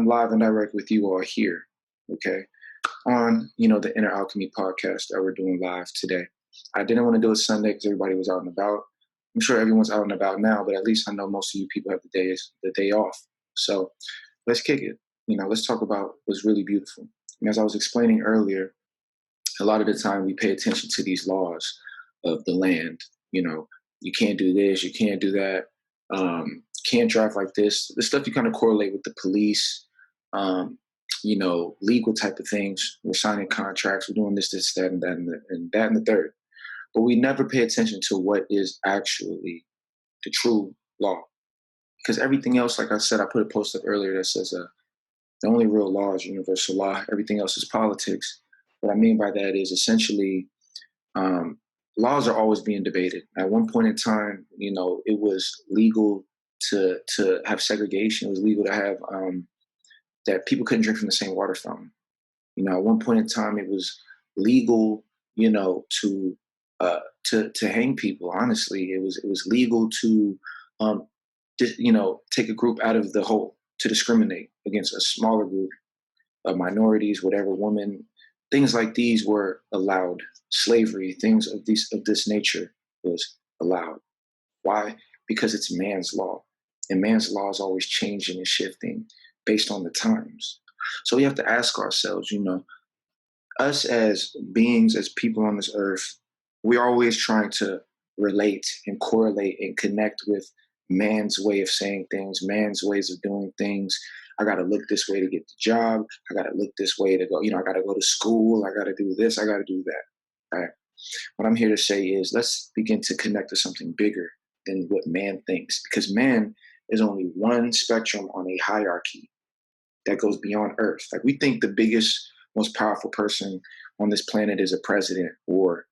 I'm live and direct with you all here, okay, on, the Inner Alchemy podcast that we're doing live today. I didn't want to do it Sunday because everybody was out and about. I'm sure everyone's out and about now, but at least I know most of you people have the day off. So let's kick it. Let's talk about what's really beautiful. And as I was explaining earlier, a lot of the time we pay attention to these laws of the land. You can't do this, you can't do that, can't drive like this. The stuff you kind of correlate with the police, legal type of things. We're signing contracts, we're doing this, that, and that, and that, and the third. But we never pay attention to what is actually the true law. Because everything else, like I said, I put a post up earlier that says the only real law is universal law. Everything else is politics. What I mean by that is essentially laws are always being debated. At one point in time, it was legal to have segregation. It was legal to have that people couldn't drink from the same water fountain. At one point in time, it was legal, to hang people. Honestly, it was legal to, take a group out of the whole, to discriminate against a smaller group of minorities, whatever, women. Things like these were allowed. Slavery, things of this nature was allowed. Why? Because it's man's law. And man's law is always changing and shifting based on the times. So we have to ask ourselves, us as beings, as people on this earth, we're always trying to relate and correlate and connect with man's way of saying things, man's ways of doing things. I got to look this way to get the job. I got to look this way to go, I got to go to school. I got to do this. I got to do that. All right. What I'm here to say is let's begin to connect to something bigger than what man thinks, because man is only one spectrum on a hierarchy that goes beyond Earth. Like, we think the biggest, most powerful person on this planet is a president, or,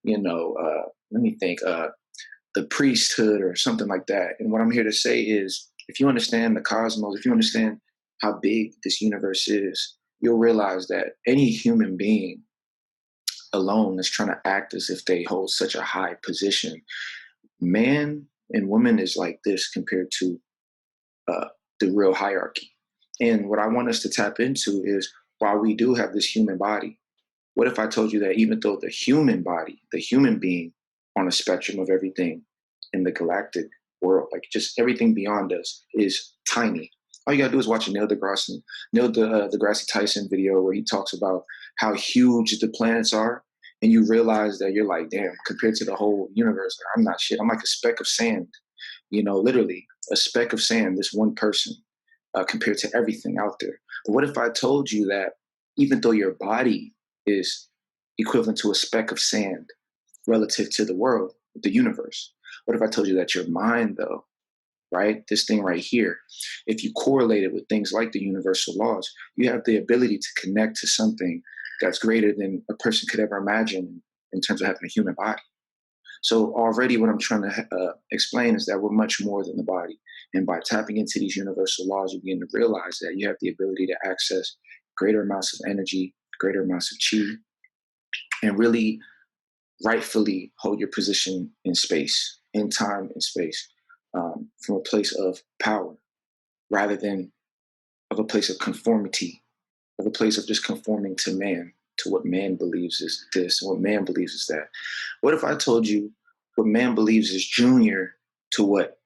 let me think, the priesthood or something like that. And what I'm here to say is, if you understand the cosmos, if you understand how big this universe is, you'll realize that any human being alone is trying to act as if they hold such a high position. Man and woman is like this compared to the real hierarchy. And what I want us to tap into is, while we do have this human body, what if I told you that even though the human body, the human being on a spectrum of everything in the galactic world, like just everything beyond us, is tiny. All you gotta do is watch a Neil deGrasse Tyson video where he talks about how huge the planets are, and you realize that you're like, damn, compared to the whole universe, I'm not shit. I'm like a speck of sand, literally a speck of sand, this one person, compared to everything out there. But what if I told you that even though your body is equivalent to a speck of sand relative to the world, the universe, what if I told you that your mind, though, right, this thing right here, if you correlate it with things like the universal laws, you have the ability to connect to something that's greater than a person could ever imagine in terms of having a human body. So already what I'm trying to explain is that we're much more than the body. And by tapping into these universal laws, you begin to realize that you have the ability to access greater amounts of energy, greater amounts of chi, and really rightfully hold your position in space, in time and space, from a place of power rather than of a place of conformity, of a place of just conforming to man, to what man believes is this, and what man believes is that. What if I told you what man believes is junior to what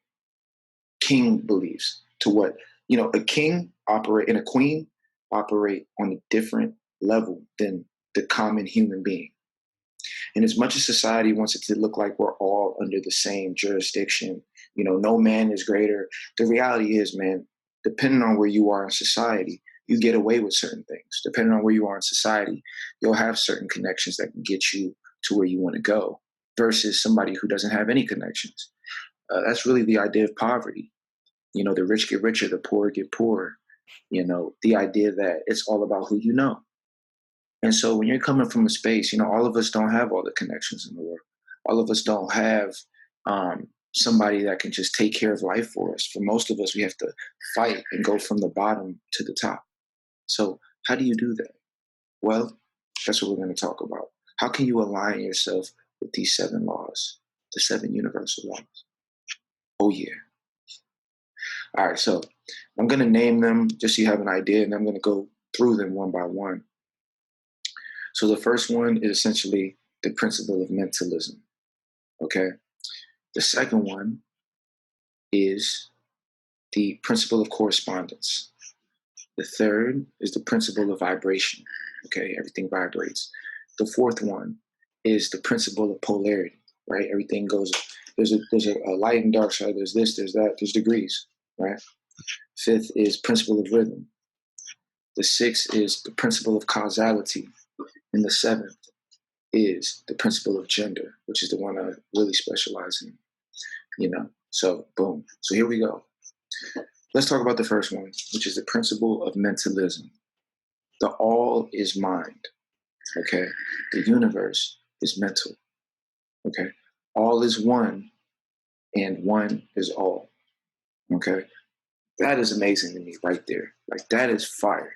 king believes, to what, a king operate and a queen operate on a different level than the common human being. And as much as society wants it to look like we're all under the same jurisdiction, no man is greater, the reality is, man, depending on where you are in society, you get away with certain things. Depending on where you are in society, you'll have certain connections that can get you to where you want to go versus somebody who doesn't have any connections. That's really the idea of poverty. The rich get richer, the poor get poorer. The idea that it's all about who you know. And so when you're coming from a space, all of us don't have all the connections in the world. All of us don't have somebody that can just take care of life for us. For most of us, we have to fight and go from the bottom to the top. So how do you do that? Well, that's what we're going to talk about. How can you align yourself with these 7 laws, the 7 universal laws? Oh, yeah. All right, so I'm going to name them just so you have an idea, and I'm going to go through them one by one. So the first one is essentially the principle of mentalism. Okay. The second one is the principle of correspondence. The third is the principle of vibration. Okay, everything vibrates. The fourth one is the principle of polarity. Right, everything goes. There's a light and dark side. There's this. There's that. There's degrees. Right. Fifth is principle of rhythm. The sixth is the principle of causality, and the seventh is the principle of gender, which is the one I really specialize in. So boom. So here we go. Let's talk about the first one, which is the principle of mentalism. The all is mind. Okay. The universe is mental. Okay. All is one and one is all. Okay. That is amazing to me right there. Like that is fire.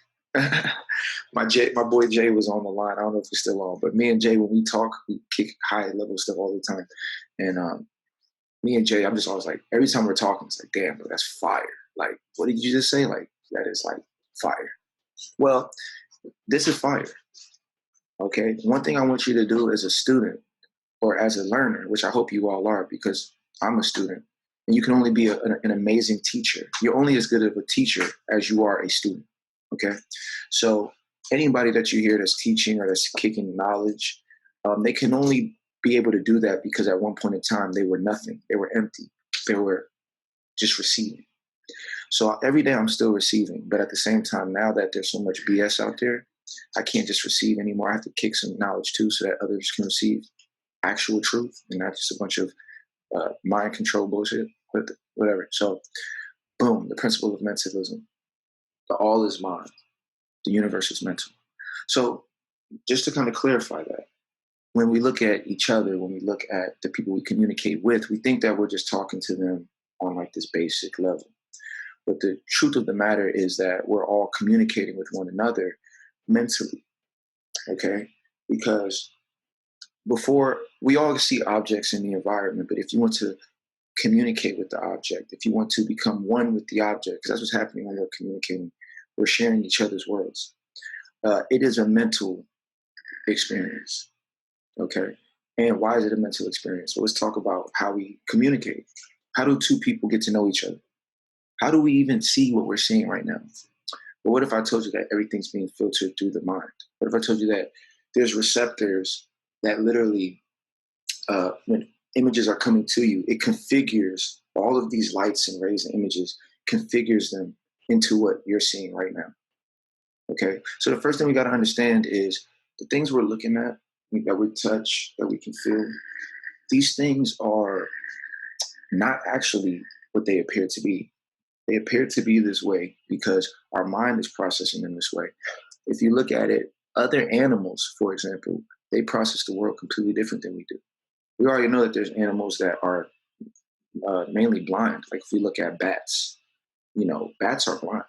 My boy Jay was on the line. I don't know if he's still on, but me and Jay, when we talk, we kick high level stuff all the time. And me and Jay, I'm just always like, every time we're talking, it's like, damn, bro, that's fire. Like, what did you just say? Like, that is like fire. Well, this is fire. Okay. One thing I want you to do as a student or as a learner, which I hope you all are, because I'm a student, and you can only be an amazing teacher. You're only as good of a teacher as you are a student. Okay. So anybody that you hear that's teaching or that's kicking knowledge, they can only be able to do that because at one point in time they were nothing. They were empty. They were just receiving. So every day I'm still receiving, but at the same time, now that there's so much BS out there, I can't just receive anymore. I have to kick some knowledge too, so that others can receive actual truth and not just a bunch of mind control bullshit, but whatever. So, boom, the principle of mentalism. The all is mind. The universe is mental. So, just to kind of clarify that, when we look at each other, when we look at the people we communicate with, we think that we're just talking to them on like this basic level. But the truth of the matter is that we're all communicating with one another mentally, okay? Because before, we all see objects in the environment, but if you want to communicate with the object, if you want to become one with the object, because that's what's happening when we're communicating, we're sharing each other's words. It is a mental experience, okay? And why is it a mental experience? Well, let's talk about how we communicate. How do two people get to know each other? How do we even see what we're seeing right now? But what if I told you that everything's being filtered through the mind? What if I told you that there's receptors that literally, when images are coming to you, it configures all of these lights and rays and images, configures them into what you're seeing right now. Okay. So the first thing we got to understand is the things we're looking at, that we touch, that we can feel, these things are not actually what they appear to be. They appear to be this way because our mind is processing them this way. If you look at it, other animals, for example, they process the world completely different than we do. We already know that there's animals that are mainly blind. Like if we look at bats, bats are blind.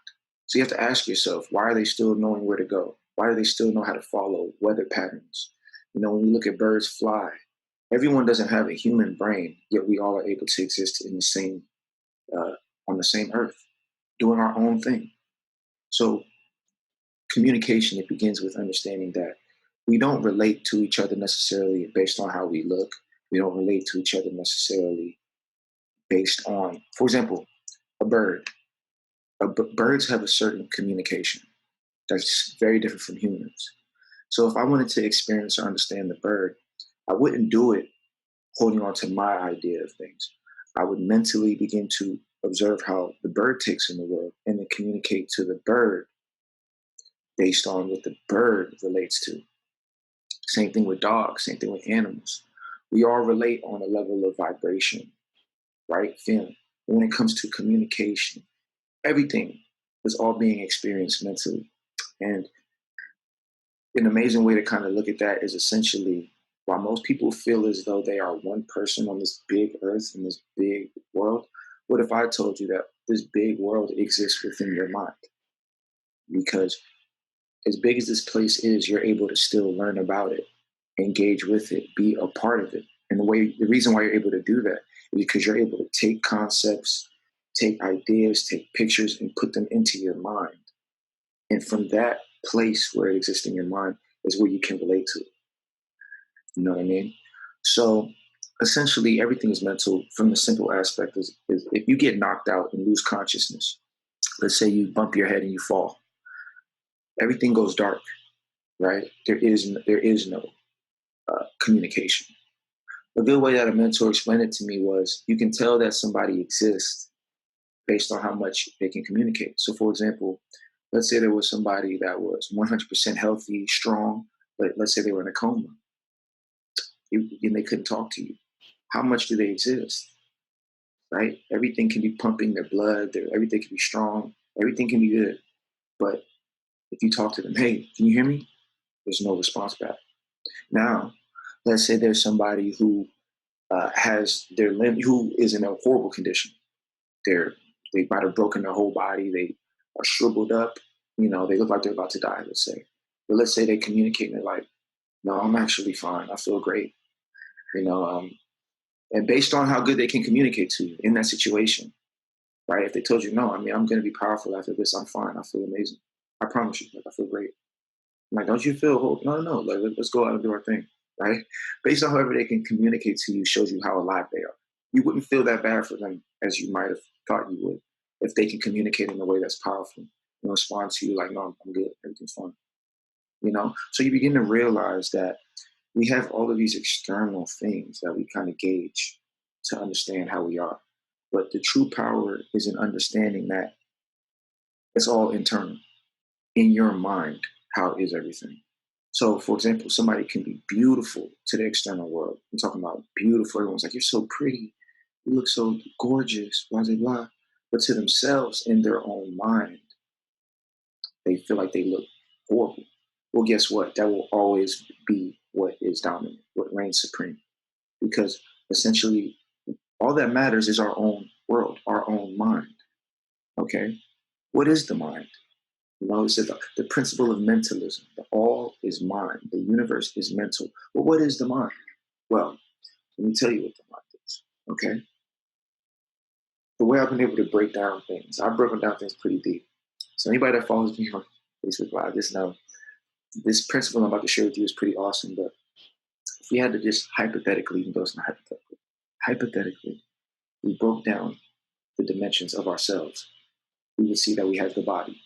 So you have to ask yourself, why are they still knowing where to go? Why do they still know how to follow weather patterns? When we look at birds fly, everyone doesn't have a human brain, yet we all are able to exist in the same on the same earth, doing our own thing. So communication, it begins with understanding that we don't relate to each other necessarily based on how we look. We don't relate to each other necessarily based on, for example, a bird. Birds have a certain communication that's very different from humans. So if I wanted to experience or understand the bird, I wouldn't do it holding on to my idea of things. I would mentally begin to observe how the bird takes in the world and then communicate to the bird based on what the bird relates to. Same thing with dogs, same thing with animals. We all relate on a level of vibration, right? Feeling. When it comes to communication, everything is all being experienced mentally. And an amazing way to kind of look at that is essentially while most people feel as though they are one person on this big earth in this big world, what if I told you that this big world exists within your mind? Because as big as this place is, you're able to still learn about it, engage with it, be a part of it. And the reason why you're able to do that is because you're able to take concepts, take ideas, take pictures, and put them into your mind. And from that place where it exists in your mind is where you can relate to it. You know what I mean? So essentially, everything is mental from the simple aspect is if you get knocked out and lose consciousness, let's say you bump your head and you fall, everything goes dark, right? There is no communication. A good way that a mentor explained it to me was you can tell that somebody exists based on how much they can communicate. So, for example, let's say there was somebody that was 100% healthy, strong, but let's say they were in a coma and they couldn't talk to you. How much do they exist? Right? Everything can be pumping their blood, everything can be strong, everything can be good. But if you talk to them, hey, can you hear me? There's no response back. Now, let's say there's somebody who has their limb, who is in a horrible condition. They might have broken their whole body. They are shriveled up. They look like they're about to die. Let's say, but let's say they communicate and they're like, "No, I'm actually fine. I feel great." You know, um, and based on how good they can communicate to you in that situation, right? If they told you, "No, I mean, I'm going to be powerful after this. I'm fine. I feel amazing. I promise you. Like, I feel great." I'm like, don't you feel hope? No, no, no. Like, let's go out and do our thing, right? Based on however they can communicate to you shows you how alive they are. You wouldn't feel that bad for them as you might have thought you would if they can communicate in a way that's powerful and respond to you like, no, I'm good, everything's fine. So you begin to realize that we have all of these external things that we kind of gauge to understand how we are. But the true power is in understanding that it's all internal in your mind. How is everything? So, for example, somebody can be beautiful to the external world. I'm talking about beautiful. Everyone's like, you're so pretty. You look so gorgeous, blah, blah, blah. But to themselves, in their own mind, they feel like they look horrible. Well, guess what? That will always be what is dominant, what reigns supreme. Because essentially, all that matters is our own world, our own mind. Okay? What is the mind? It's the principle of mentalism. The all is mind. The universe is mental. Well, what is the mind? Well, let me tell you what the mind is. Okay? The way I've been able to break down things, I've broken down things pretty deep. So anybody that follows me on Facebook Live, just know this principle I'm about to share with you is pretty awesome. But if we had to just hypothetically, even though it's not hypothetically, we broke down the dimensions of ourselves, we would see that we have the body.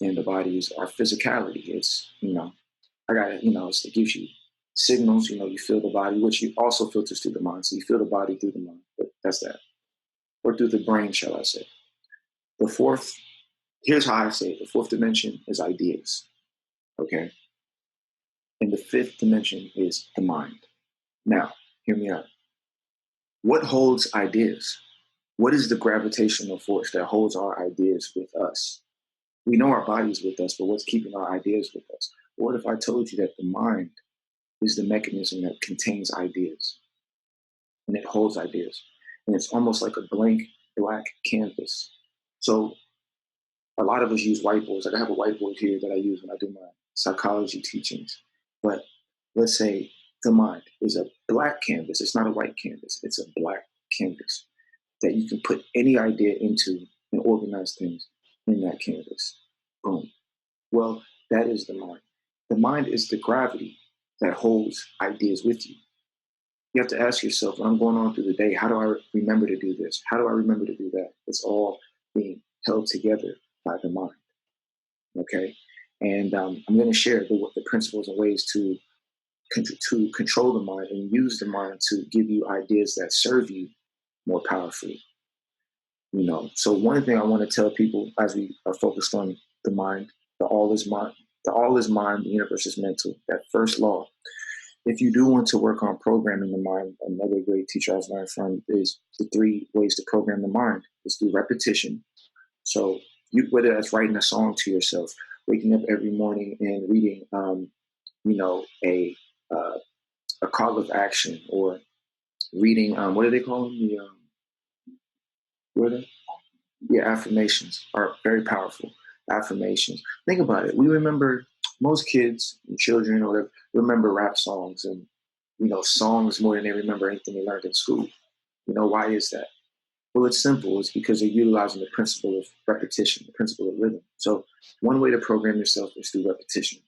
And the body is our physicality. It's, it gives you signals, you feel the body, which you also filters through the mind. So you feel the body through the mind, but that's that. Or through the brain, shall I say. The fourth, here's how I say it. The fourth dimension is ideas, okay? And the fifth dimension is the mind. Now, hear me out. What holds ideas? What is the gravitational force that holds our ideas with us? We know our body's with us, but what's keeping our ideas with us? What if I told you that the mind is the mechanism that contains ideas and it holds ideas? And it's almost like a blank black canvas. So a lot of us use whiteboards. Like I have a whiteboard here that I use when I do my psychology teachings. But let's say the mind is a black canvas. It's not a white canvas. It's a black canvas that you can put any idea into and organize things in that canvas. Boom. Well, that is the mind. The mind is the gravity that holds ideas with you. You have to ask yourself, when I'm going on through the day, how do I remember to do this? How do I remember to do that? It's all being held together by the mind. Okay? And I'm going to share the principles and ways to control the mind and use the mind to give you ideas that serve you more powerfully. So one thing I want to tell people as we are focused on the mind, the all is mind, the universe is mental. That first law. If you do want to work on programming the mind, another great teacher I've learned from is the 3 ways to program the mind is through repetition. So whether that's writing a song to yourself, waking up every morning and reading, a call of action, or reading, what do they call them? What are they? Yeah, affirmations are very powerful. Affirmations. Think about it. We remember, most kids and children or whatever remember rap songs and songs more than they remember anything they learned in school. Why is that? Well, it's simple. It's because they're utilizing the principle of repetition, the principle of rhythm. So one way to program yourself is through repetition,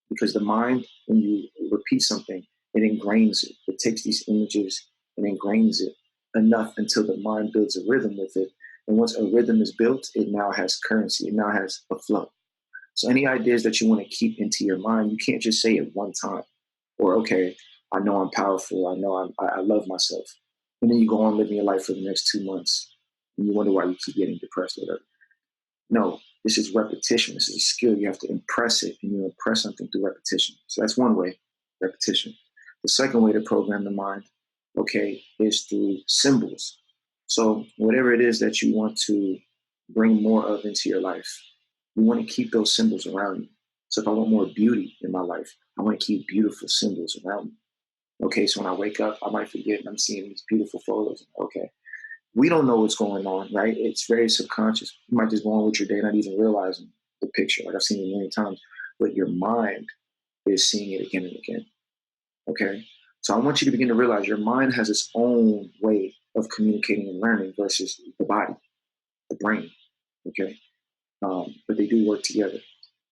because the mind, when you repeat something, it ingrains it. It takes these images and ingrains it enough until the mind builds a rhythm with it. And once a rhythm is built, it now has currency. It now has a flow. So any ideas that you want to keep into your mind, you can't just say it one time. Or, okay, I know I'm powerful. I know I love myself. And then you go on living your life for the next 2 months. And you wonder why you keep getting depressed or whatever. No, this is repetition. This is a skill. You have to impress it, and you impress something through repetition. So that's one way, repetition. The second way to program the mind, okay, is through symbols. So whatever it is that you want to bring more of into your life, you want to keep those symbols around you. So if I want more beauty in my life, I want to keep beautiful symbols around me. Okay, so when I wake up, I might forget and I'm seeing these beautiful photos. Okay, we don't know what's going on, right? It's very subconscious. You might just go on with your day, not even realizing the picture. Like I've seen it a million times, but your mind is seeing it again and again. Okay. So I want you to begin to realize your mind has its own way of communicating and learning versus the body, the brain. Okay. But they do work together.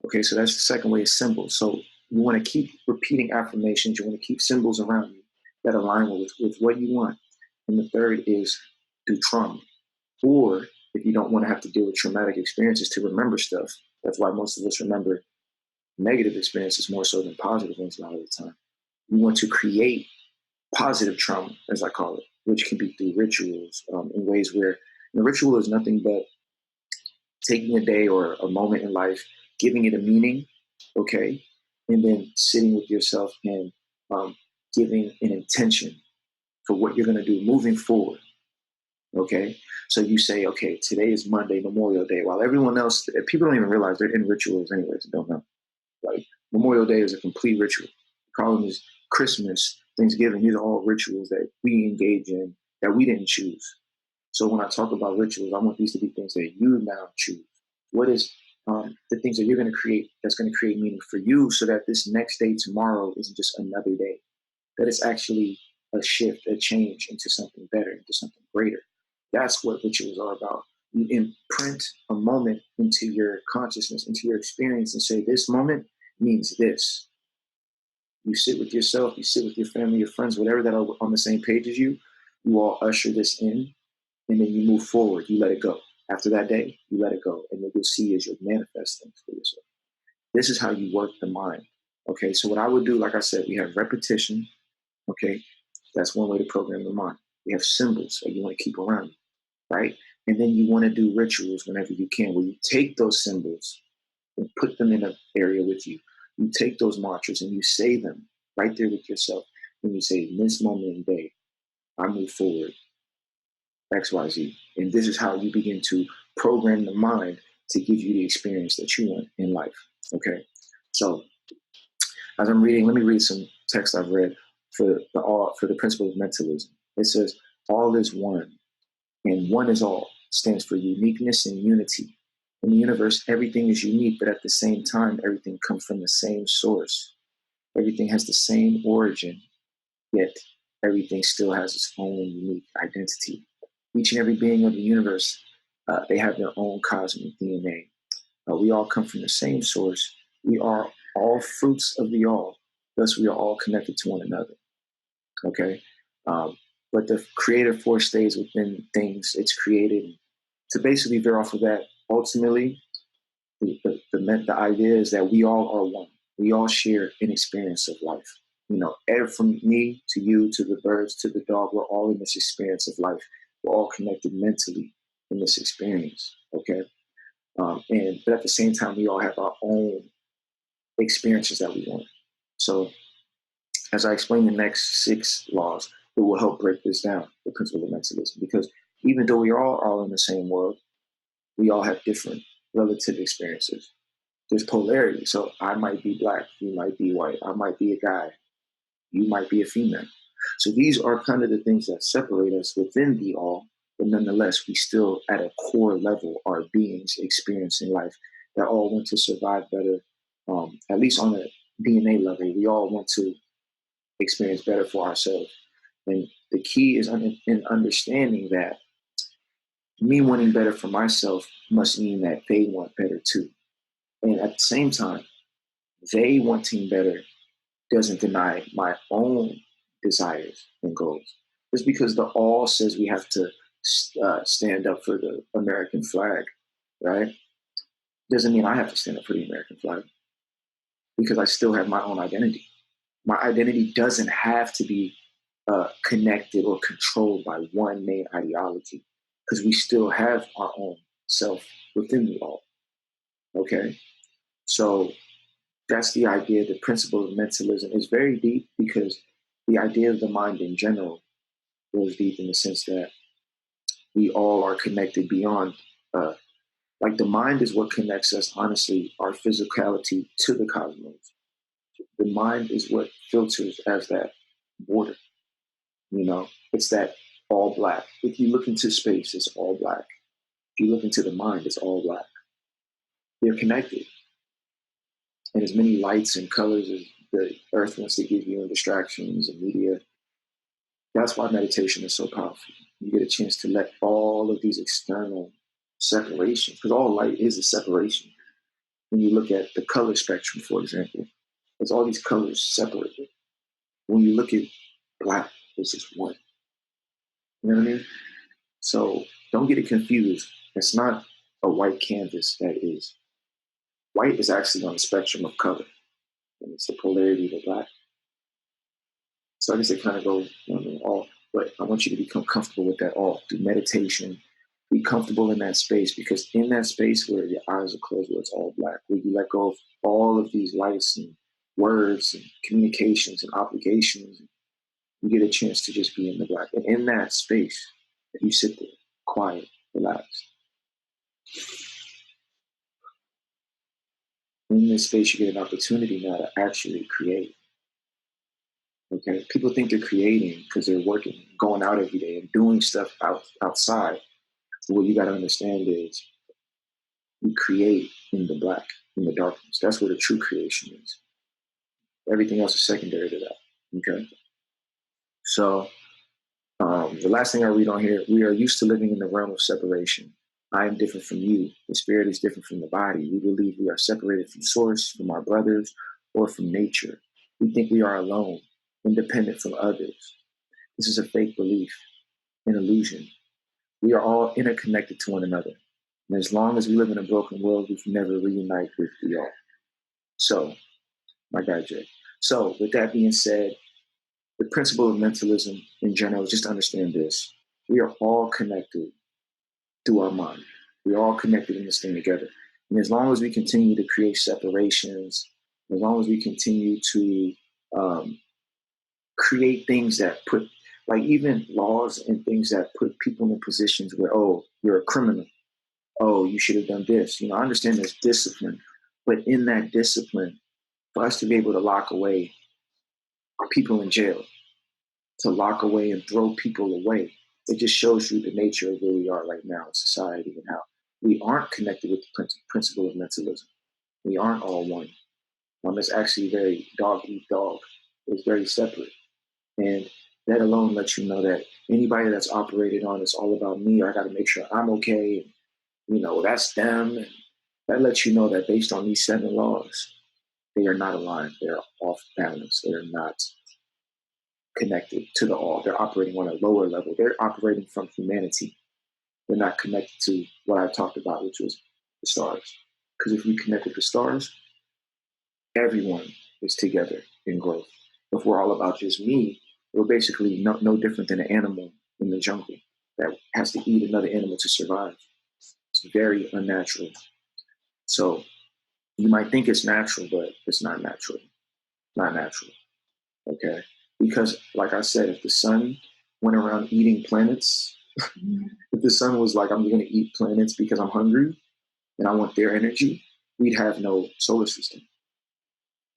Okay. So that's the second way is symbols. So you want to keep repeating affirmations. You want to keep symbols around you that align with what you want. And the third is through trauma. Or if you don't want to have to deal with traumatic experiences to remember stuff, that's why most of us remember negative experiences more so than positive ones a lot of the time. You want to create positive trauma, as I call it, which can be through rituals in ways where ritual is nothing but taking a day or a moment in life, giving it a meaning, okay, and then sitting with yourself and giving an intention for what you're going to do moving forward. Okay. So you say, okay, today is Monday, Memorial Day, while everyone else, people don't even realize they're in rituals anyways, they don't know. Like Memorial Day is a complete ritual. The problem is Christmas, Thanksgiving, these are all rituals that we engage in that we didn't choose. So when I talk about rituals, I want these to be things that you now choose. What is the things that you're going to create that's going to create meaning for you so that this next day tomorrow isn't just another day, that it's actually a shift, a change into something better, into something greater. That's what rituals are about. You imprint a moment into your consciousness, into your experience, and say, this moment means this. You sit with yourself, you sit with your family, your friends, whatever that are on the same page as you, you all usher this in, and then you move forward. You let it go. After that day, you let it go. And what you'll see is you'll manifest things for yourself. This is how you work the mind. Okay, so what I would do, like I said, we have repetition. Okay, that's one way to program the mind. We have symbols that you want to keep around you, right? And then you want to do rituals whenever you can, where you take those symbols and put them in an area with you. You take those mantras and you say them right there with yourself. And you say, in this moment in day, I move forward, XYZ. And this is how you begin to program the mind to give you the experience that you want in life. Okay. So as I'm reading, let me read some text I've read for the principle of mentalism. It says, all is one, and one is all stands for uniqueness and unity. In the universe, everything is unique, but at the same time, everything comes from the same source. Everything has the same origin, yet everything still has its own unique identity. Each and every being of the universe, they have their own cosmic DNA. We all come from the same source. We are all fruits of the all. Thus, we are all connected to one another. Okay? But the creative force stays within things it's created. To basically veer off of that, ultimately, the idea is that we all are one. We all share an experience of life. From me to you to the birds to the dog, we're all in this experience of life. We're all connected mentally in this experience. Okay, but at the same time, we all have our own experiences that we want. So, as I explain the next 6 laws, it will help break this down, the principle of mentalism, because even though we are all in the same world, we all have different relative experiences. There's polarity. So I might be black, you might be white, I might be a guy, you might be a female. So these are kind of the things that separate us within the all, but nonetheless, we still at a core level are beings experiencing life that all want to survive better, at least on a DNA level. We all want to experience better for ourselves. And the key is in understanding that Me wanting better for myself must mean that they want better too. And at the same time, they wanting better doesn't deny my own desires and goals. Just because the all says we have to stand up for the American flag, right? Doesn't mean I have to stand up for the American flag because I still have my own identity. My identity doesn't have to be connected or controlled by one main ideology because we still have our own self within the all. Okay. So that's the idea. The principle of mentalism is very deep because the idea of the mind in general goes deep in the sense that we all are connected beyond, like the mind is what connects us, honestly, our physicality to the cosmos. The mind is what filters as that border, it's that all black. If you look into space, it's all black. If you look into the mind, it's all black. They're connected. And as many lights and colors as the earth wants to give you and distractions and media, that's why meditation is so powerful. You get a chance to let all of these external separations, because all light is a separation. When you look at the color spectrum, for example, there's all these colors separated. When you look at black, it's just one. You know what I mean? So don't get it confused. It's not a white canvas that is. White is actually on the spectrum of color, and it's the polarity of the black. So I guess it kind of goes all, but I want you to become comfortable with that all through meditation. Be comfortable in that space because in that space where your eyes are closed, where it's all black, where you let go of all of these lights and words and communications and obligations, you get a chance to just be in the black. And in that space, you sit there, quiet, relaxed. In this space, you get an opportunity now to actually create. Okay, people think they're creating because they're working, going out every day and doing stuff outside. So what you got to understand is you create in the black, in the darkness. That's where the true creation is. Everything else is secondary to that. Okay, so the last thing I read on here: we are used to living in the realm of separation. I am different from you. The spirit is different from the body. We believe we are separated from source, from our brothers, or from nature. We think we are alone, independent from others. This is a fake belief, an illusion. We are all interconnected to one another. And as long as we live in a broken world, we can never reunite with the all. So, my guy Jay. So, with that being said, the principle of mentalism in general is just to understand this. We are all connected through our mind. We're all connected in this thing together. And as long as we continue to create separations, as long as we continue to create things that put, like even laws and things that put people in positions where, oh, you're a criminal. Oh, you should have done this. I understand there's discipline, but in that discipline, for us to be able to lock away people in jail, to lock away and throw people away, it just shows you the nature of where we are right now in society and how we aren't connected with the principle of mentalism. We aren't all one. It's actually very dog eat dog. It's very separate. And that alone lets you know that anybody that's operated on it's all about me, or I got to make sure I'm okay. That's them. And that lets you know that based on these 7 laws, they are not aligned. They're off balance. They're not connected to the all. They're operating on a lower level. They're operating from humanity. They're not connected to what I talked about, which was the stars. Because if we connect with the stars, everyone is together in growth. If we're all about just me, we're basically no different than an animal in the jungle that has to eat another animal to survive. It's very unnatural. So you might think it's natural, but it's not natural. Not natural. Okay? Because, like I said, if the sun went around eating planets, if the sun was like, I'm going to eat planets because I'm hungry and I want their energy, we'd have no solar system.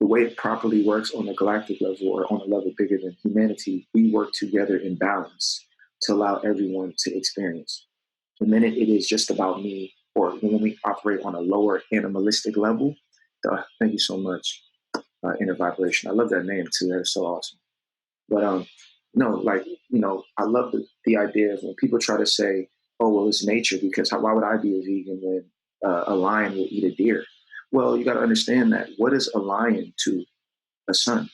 The way it properly works on a galactic level or on a level bigger than humanity, we work together in balance to allow everyone to experience. The minute it is just about me, or when we operate on a lower animalistic level, thank you so much, Inner Vibration. I love that name too. That's so awesome. But no, I love the idea of when people try to say, oh, well, it's nature because why would I be a vegan when a lion will eat a deer? Well, you got to understand that. What is a lion to a son?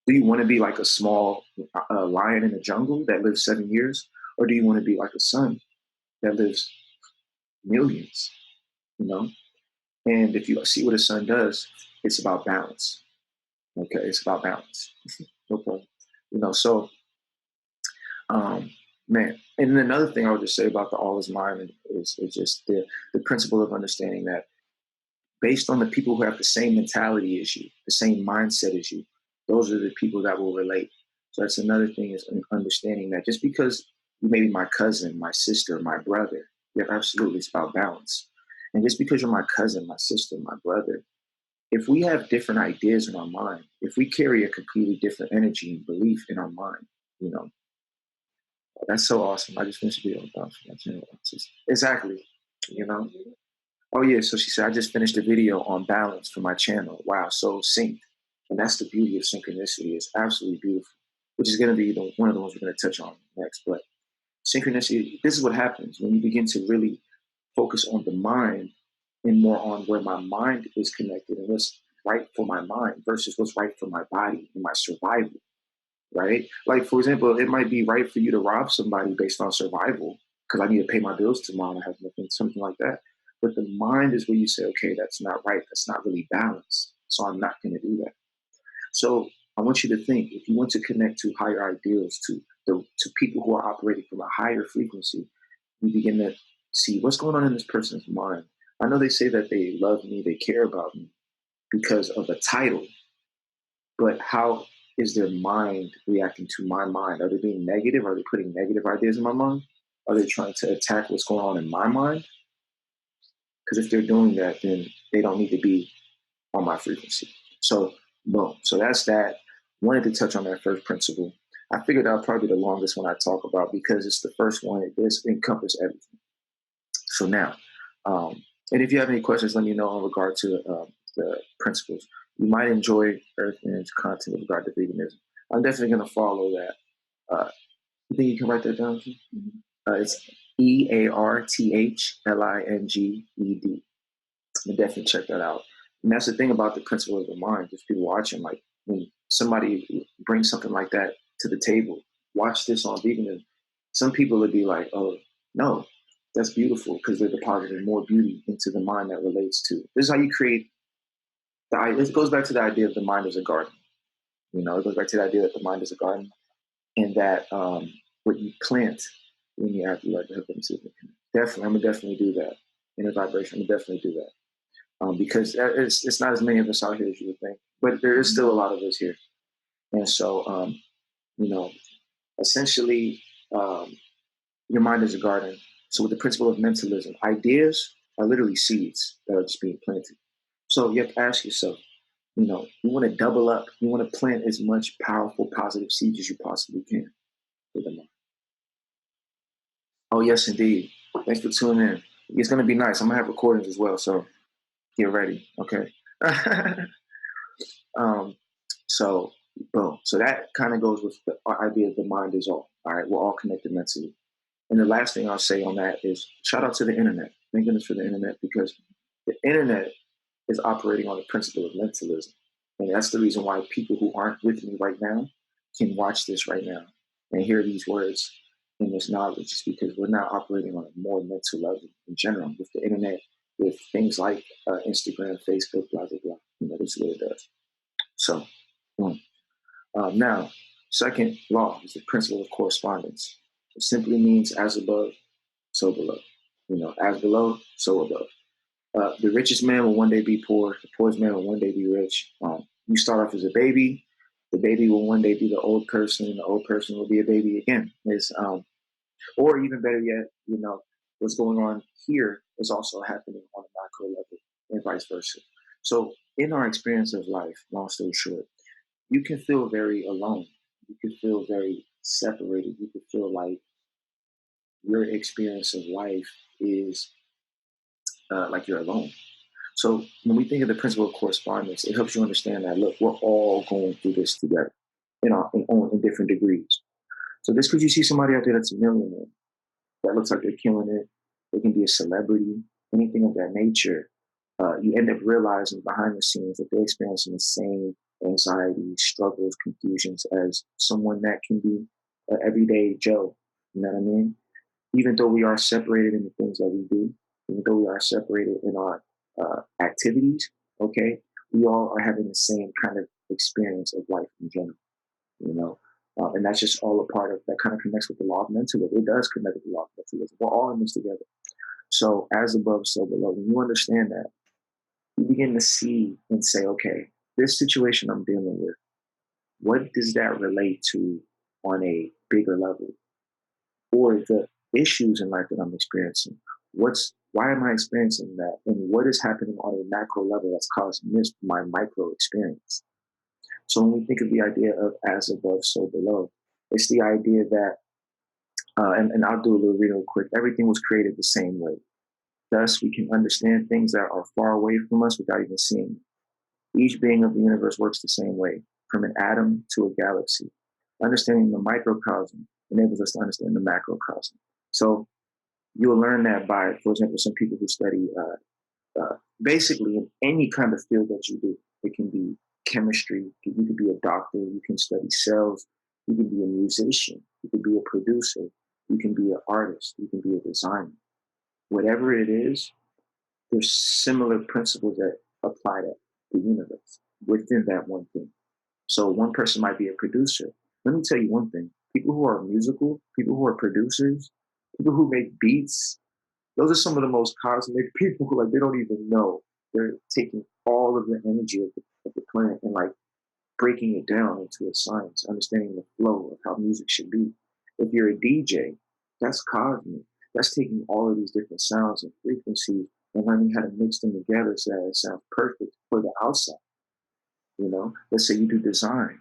Do you want to be like a small lion in the jungle that lives 7 years? Or do you want to be like a son that lives millions, you know? And if you see what a son does, it's about balance. Okay, it's about balance. Okay, so um, man. And then another thing I would just say about the all is mine is just the principle of understanding that based on the people who have the same mentality as you, the same mindset as you, those are the people that will relate. So that's another thing is understanding that just because you may be my cousin, my sister, my brother, yeah, absolutely, it's about balance. And just because you're my cousin, my sister, my brother, if we have different ideas in our mind, if we carry a completely different energy and belief in our mind, you know, that's so awesome. I just finished a video about my channel. Exactly. You know? Oh yeah. So she said, I just finished a video on balance for my channel. Wow, so synced. And that's the beauty of synchronicity. It's absolutely beautiful, which is gonna be one of the ones we're gonna touch on next. But synchronicity, this is what happens when you begin to really focus on the mind and more on where my mind is connected and what's right for my mind versus what's right for my body and my survival, right? Like, for example, it might be right for you to rob somebody based on survival because I need to pay my bills tomorrow and I have nothing, something like that. But the mind is where you say, okay, that's not right. That's not really balanced. So I'm not going to do that. So I want you to think if you want to connect to higher ideals, to people who are operating from a higher frequency, you begin to see what's going on in this person's mind. I know they say that they love me, they care about me because of a title, but how is their mind reacting to my mind? Are they being negative? Are they putting negative ideas in my mind? Are they trying to attack what's going on in my mind? Because if they're doing that, then they don't need to be on my frequency. So, boom. So that's that. Wanted to touch on that first principle. I figured that would probably be the longest one I talk about because it's the first one. It does encompass everything. So now, and if you have any questions, let me know in regard to the principles. You might enjoy Earth and content with regard to veganism. I'm definitely going to follow that. You think you can write that down? It's EARTHLINGED. Definitely check that out. And that's the thing about the principle of the mind. Just people watching, like when somebody brings something like that to the table, watch this on veganism. Some people would be like, "Oh no, that's beautiful," because they're depositing more beauty into the mind that relates to. This is how you create the. It goes back to the idea of the mind as a garden. It goes back to the idea that the mind is a garden, and that what you plant in the afterlife. Definitely, I'm gonna definitely do that. In a vibration, I'm gonna definitely do that. Because it's not as many of us out here as you would think, but there is still a lot of us here. And so, you know, essentially, your mind is a garden. So with the principle of mentalism, ideas are literally seeds that are just being planted. So you have to ask yourself, you want to double up, you want to plant as much powerful, positive seeds as you possibly can for the mind. Oh, yes, indeed. Thanks for tuning in. It's going to be nice. I'm going to have recordings as well. So get ready. Okay. um, so, boom. So that kind of goes with the idea of the mind is all. All right. We're all connected mentally. And the last thing I'll say on that is shout out to the internet. Thank goodness for the internet because the internet is operating on the principle of mentalism. And that's the reason why people who aren't with me right now can watch this right now and hear these words and this knowledge is because we're now operating on a more mental level in general with the internet, with things like Instagram, Facebook, blah, blah, blah. This is what it does. So, now, second law is the principle of correspondence. It simply means as above, so below. As below, so above. The richest man will one day be poor. The poorest man will one day be rich. You start off as a baby. The baby will one day be the old person, and the old person will be a baby again. Or even better yet, what's going on here is also happening on a macro level, and vice versa. So, in our experience of life, long story short, you can feel very alone. You can feel very separated. You can feel like your experience of life is like you're alone. So when we think of the principle of correspondence, it helps you understand that look, we're all going through this together, in different degrees. So just because you see somebody out there that's a millionaire, that looks like they're killing it. They can be a celebrity, anything of that nature. You end up realizing behind the scenes that they're experiencing the same anxiety, struggles, confusions as someone that can be an everyday Joe. You know what I mean? Even though we are separated in the things that we do, even though we are separated in our activities, okay, we all are having the same kind of experience of life in general, you know. And that's just all a part of that kind of connects with the law of mentalism. It does connect with the law of mentalism. We're all in this together. So as above, so below. When you understand that, you begin to see and say, okay, this situation I'm dealing with, what does that relate to on a bigger level? Or the issues in life that I'm experiencing. Why am I experiencing that? And what is happening on a macro level that's causing this my micro experience? So when we think of the idea of as above, so below, it's the idea that, and I'll do a little reading real quick. Everything was created the same way. Thus, we can understand things that are far away from us without even seeing them. Each being of the universe works the same way, from an atom to a galaxy. Understanding the microcosm enables us to understand the macrocosm. So you'll learn that by, for example, some people who study basically in any kind of field that you do. It can be chemistry, you could be a doctor, you can study cells, you can be a musician, you can be a producer, you can be an artist, you can be a designer. Whatever it is, there's similar principles that apply to the universe within that one thing. So one person might be a producer. Let me tell you one thing. People who are musical, people who are producers, people who make beats, those are some of the most cosmic people who like they don't even know. They're taking all of the energy of the planet and like breaking it down into a science, understanding the flow of how music should be. If you're a DJ, that's cosmic. That's taking all of these different sounds and frequencies and learning how to mix them together so that it sounds perfect for the outside. You know, let's say you do design.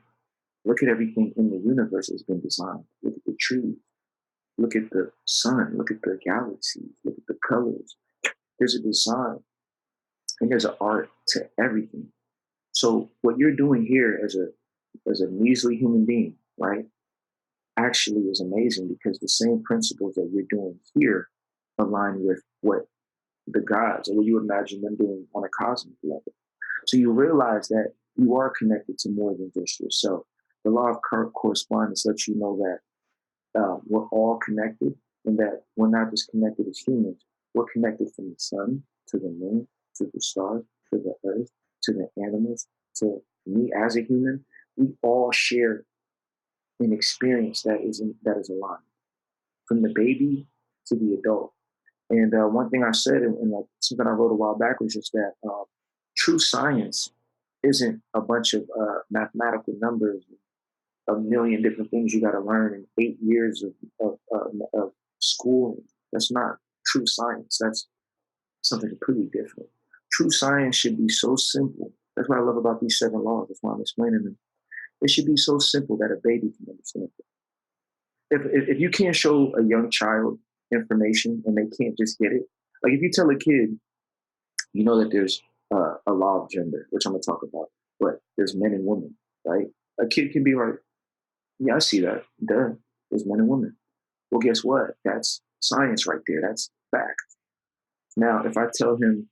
Look at everything in the universe that's been designed. Look at the trees. Look at the sun. Look at the galaxies. Look at the colors. There's a design and there's an art to everything. So what you're doing here as a measly human being, right, actually is amazing because the same principles that you're doing here align with what the gods or what you imagine them doing on a cosmic level. So you realize that you are connected to more than just yourself. The law of correspondence lets you know that we're all connected and that we're not just connected as humans. We're connected from the sun to the moon to the stars to the earth to the animals to me as a human. We all share an experience that is aligned from the baby to the adult. And one thing I said in like something I wrote a while back was just that true science isn't a bunch of mathematical numbers, a million different things you got to learn in 8 years of schooling. That's not true science. That's something completely different. True science should be so simple. That's what I love about these seven laws. That's why I'm explaining them. It should be so simple that a baby can understand it. If you can't show a young child information and they can't just get it, like if you tell a kid, you know that there's a law of gender, which I'm gonna talk about, but there's men and women, right? A kid can be like, yeah, I see that. Duh, there's men and women. Well, guess what? That's science right there. That's fact. Now, if I tell him,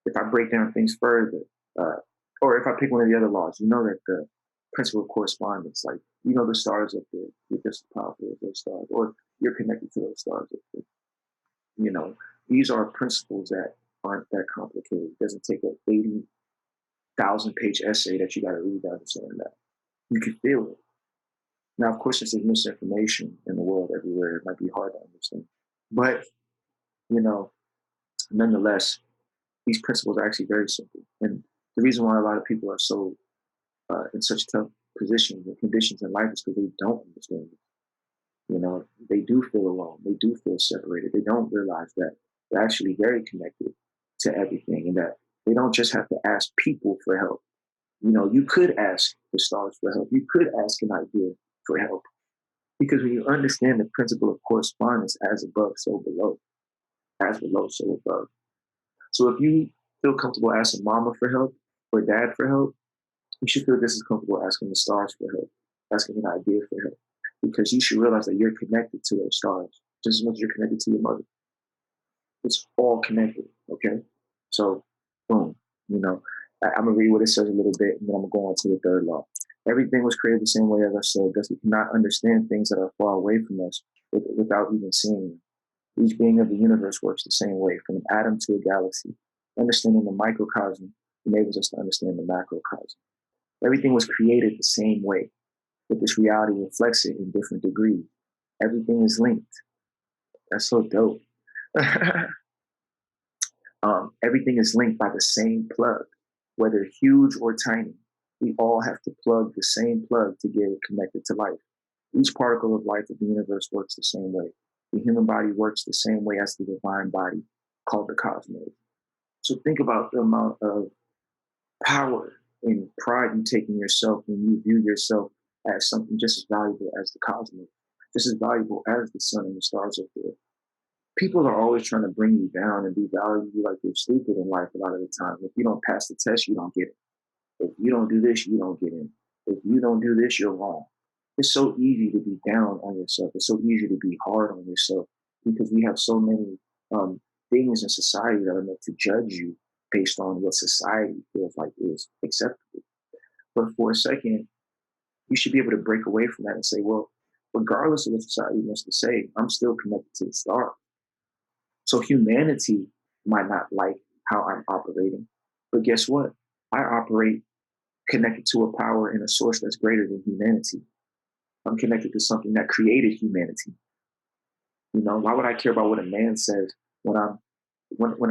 if I break down things further, uh, or if I pick one of the other laws, you know that the principle of correspondence, like you know the stars up there, you're just as powerful as those stars, or you're connected to those stars up there. You know, these are principles that aren't that complicated. It doesn't take an 80,000 page essay that you got to read to understand that. You can feel it. Now, of course, there's misinformation in the world everywhere. It might be hard to understand. But, you know, nonetheless, these principles are actually very simple. And the reason why a lot of people are so in such tough positions and conditions in life is because they don't understand it. You know, they do feel alone. They do feel separated. They don't realize that they're actually very connected to everything and that they don't just have to ask people for help. You know, you could ask the stars for help. You could ask an idea for help. Because when you understand the principle of correspondence, as above, so below, as below, so above. So if you feel comfortable asking mama for help or dad for help, you should feel just as comfortable asking the stars for help, asking an idea for help, because you should realize that you're connected to those stars. just as much as you're connected to your mother. It's all connected. Okay. So, boom. You know, I'm gonna read what it says a little bit, and then I'm gonna go on to the third law. Everything was created the same way as I said, thus we cannot understand things that are far away from us without even seeing them. Each being of the universe works the same way, from an atom to a galaxy. Understanding the microcosm enables us to understand the macrocosm. Everything was created the same way, but this reality reflects it in different degrees. Everything is linked. That's so dope. Everything is linked by the same plug, whether huge or tiny. We all have to plug the same plug to get connected to life. Each particle of life of the universe works the same way. The human body works the same way as the divine body, called the cosmos. So think about the amount of power and pride you take in yourself when you view yourself as something just as valuable as the cosmos, just as valuable as the sun and the stars up there. People are always trying to bring you down and devalue you like you're stupid in life a lot of the time. If you don't pass the test, you don't get it. If you don't do this, you don't get in. If you don't do this, you're wrong. It's so easy to be down on yourself. It's so easy to be hard on yourself because we have so many things in society that are meant to judge you based on what society feels like is acceptable. But for a second, you should be able to break away from that and say, well, regardless of what society wants to say, I'm still connected to the star. So humanity might not like how I'm operating, but guess what? I operate connected to a power and a source that's greater than humanity. I'm connected to something that created humanity. You know, why would I care about what a man says when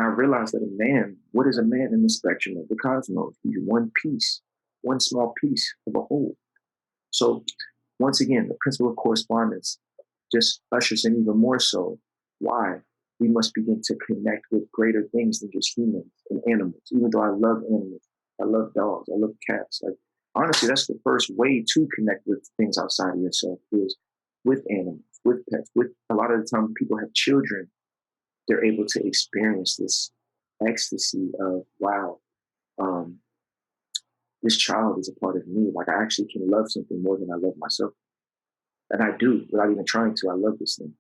I realize that a man, what is a man in the spectrum of the cosmos? He's one piece, one small piece of a whole. So once again, the principle of correspondence just ushers in even more so why we must begin to connect with greater things than just humans and animals. Even though I love animals, I love dogs, I love cats. Like honestly, that's the first way to connect with things outside of yourself is with animals, with pets. With a lot of the time, people have children, they're able to experience this ecstasy of wow, um, this child is a part of me. Like I actually can love something more than I love myself, and I do without even trying to. I love this thing.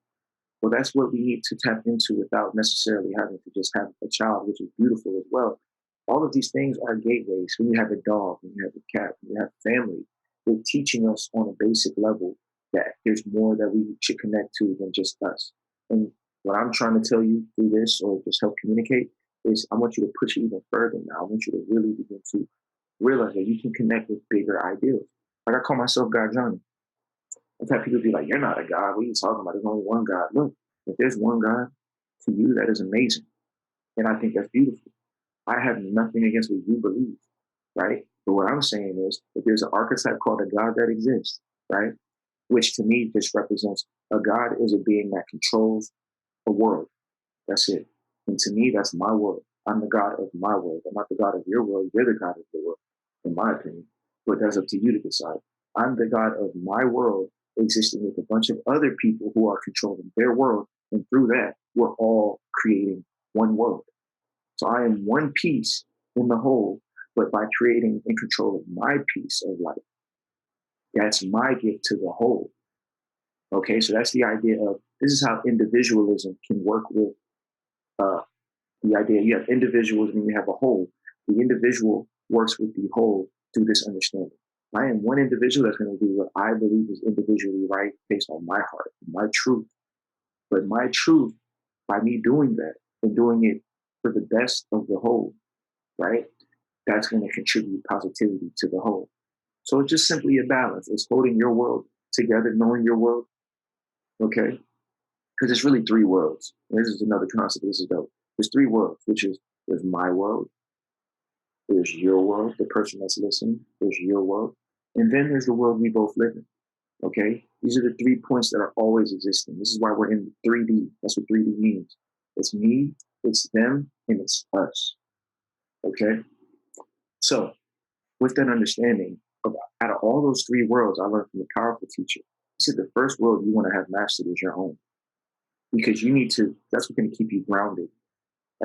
Well, that's what we need to tap into without necessarily having to just have a child, which is beautiful as well. All of these things are gateways. When you have a dog, when you have a cat, when you have family, they're teaching us on a basic level that there's more that we should connect to than just us. And what I'm trying to tell you through this or just help communicate is I want you to push it even further now. I want you to really begin to realize that you can connect with bigger ideals. Like I call myself God Johnny. I've had people be like, "You're not a God. What are you talking about? There's only one God." Look, if there's one God to you, that is amazing. And I think that's beautiful. I have nothing against what you believe, right? But what I'm saying is, if there's an archetype called a God that exists, right? Which to me just represents a God is a being that controls a world. That's it. And to me, that's my world. I'm the God of my world. I'm not the God of your world. You're the God of the world, in my opinion. But that's up to you to decide. I'm the God of my world, existing with a bunch of other people who are controlling their world. And through that, we're all creating one world. So I am one piece in the whole, but by creating and controlling my piece of life, that's my gift to the whole. Okay, so that's the idea of this is how individualism can work with uh, the idea you have individuals and you have a whole. The individual works with the whole through this understanding. I am one individual that's going to do what I believe is individually right based on my heart, my truth. But my truth, by me doing that and doing it for the best of the whole, right? That's going to contribute positivity to the whole. So it's just simply a balance. It's holding your world together, knowing your world, okay? Because it's really three worlds. This is another concept. This is dope. There's three worlds, which is there's my world, there's your world, the person that's listening, there's your world, and then there's the world we both live in. Okay? These are the 3 points that are always existing. This is why we're in 3D. That's what 3D means. It's me, it's them, and it's us. Okay? So, with that understanding, of, out of all those three worlds, I learned from a powerful teacher. He said the first world you want to have mastered is your own. Because you need to, that's what's going to keep you grounded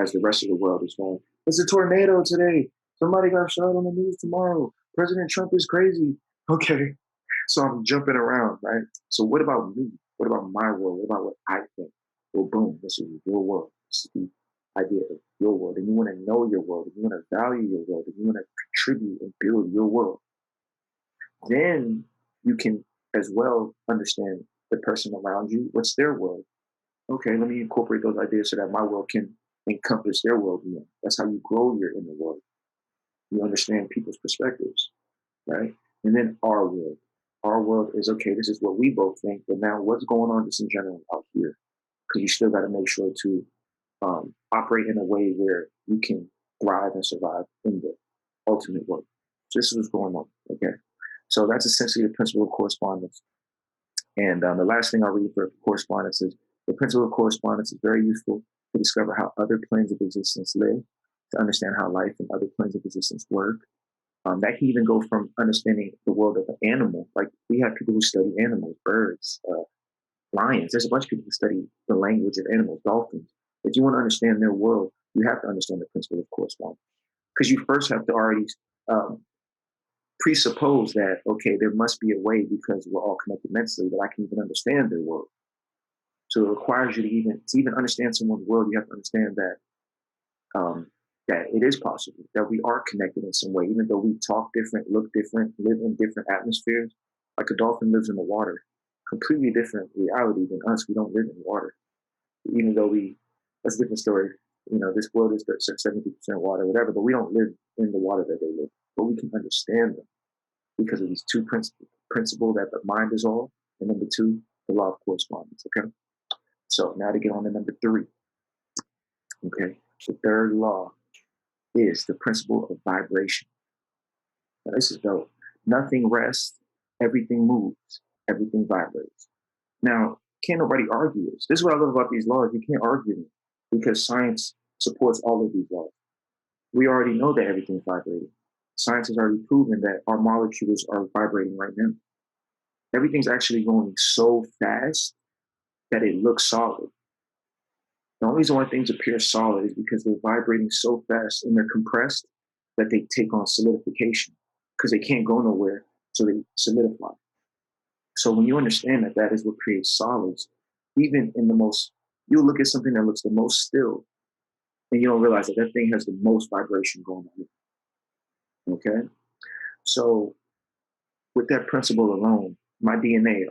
as the rest of the world is going. It's a tornado today. Somebody got shot on the news tomorrow. President Trump is crazy. Okay. So I'm jumping around, right? So what about me? What about my world? What about what I think? Well, boom, this is your world. This is the idea of your world. And you want to know your world, and you want to value your world, and you want to contribute and build your world. Then you can as well understand the person around you. What's their world? Okay, let me incorporate those ideas so that my world can encompass their worldview. That's how you grow your inner world. You understand people's perspectives, right? And then our world. Our world is okay, this is what we both think, but now what's going on just in general out here? Because you still got to make sure to operate in a way where you can thrive and survive in the ultimate world. So this is what's going on, okay? So that's essentially the principle of correspondence. And the last thing I'll read for correspondence is the principle of correspondence is very useful to discover how other planes of existence live, to understand how life and other planes of existence work. That can even go from understanding the world of an animal. Like we have people who study animals, birds, lions. There's a bunch of people who study the language of animals, dolphins. If you want to understand their world, you have to understand the principle of correspondence. Because you first have to already um, presuppose that, okay, there must be a way because we're all connected mentally that I can even understand their world. So it requires you to even understand someone's world, you have to understand um, that it is possible that we are connected in some way, even though we talk different, look different, live in different atmospheres. Like a dolphin lives in the water, completely different reality than us. We don't live in water, even though that's a different story. You know, this world is 70% water, whatever, but we don't live in the water that they live. But we can understand them because of these two principles that the mind is all, and number two, the law of correspondence. Okay. So now to get on to number three. Okay. The third law is the principle of vibration. Now, this is dope. Nothing rests, everything moves, everything vibrates. Now, can't nobody argue this. This is what I love about these laws. You can't argue them because science supports all of these laws. We already know that everything's vibrating. Science has already proven that our molecules are vibrating right now. Everything's actually going so fast that it looks solid. The only reason why things appear solid is because they're vibrating so fast and they're compressed that they take on solidification because they can't go nowhere, so they solidify. So when you understand that that is what creates solids, even in the most, you'll look at something that looks the most still, and you don't realize that that thing has the most vibration going on. Okay, so with that principle alone, my DNA,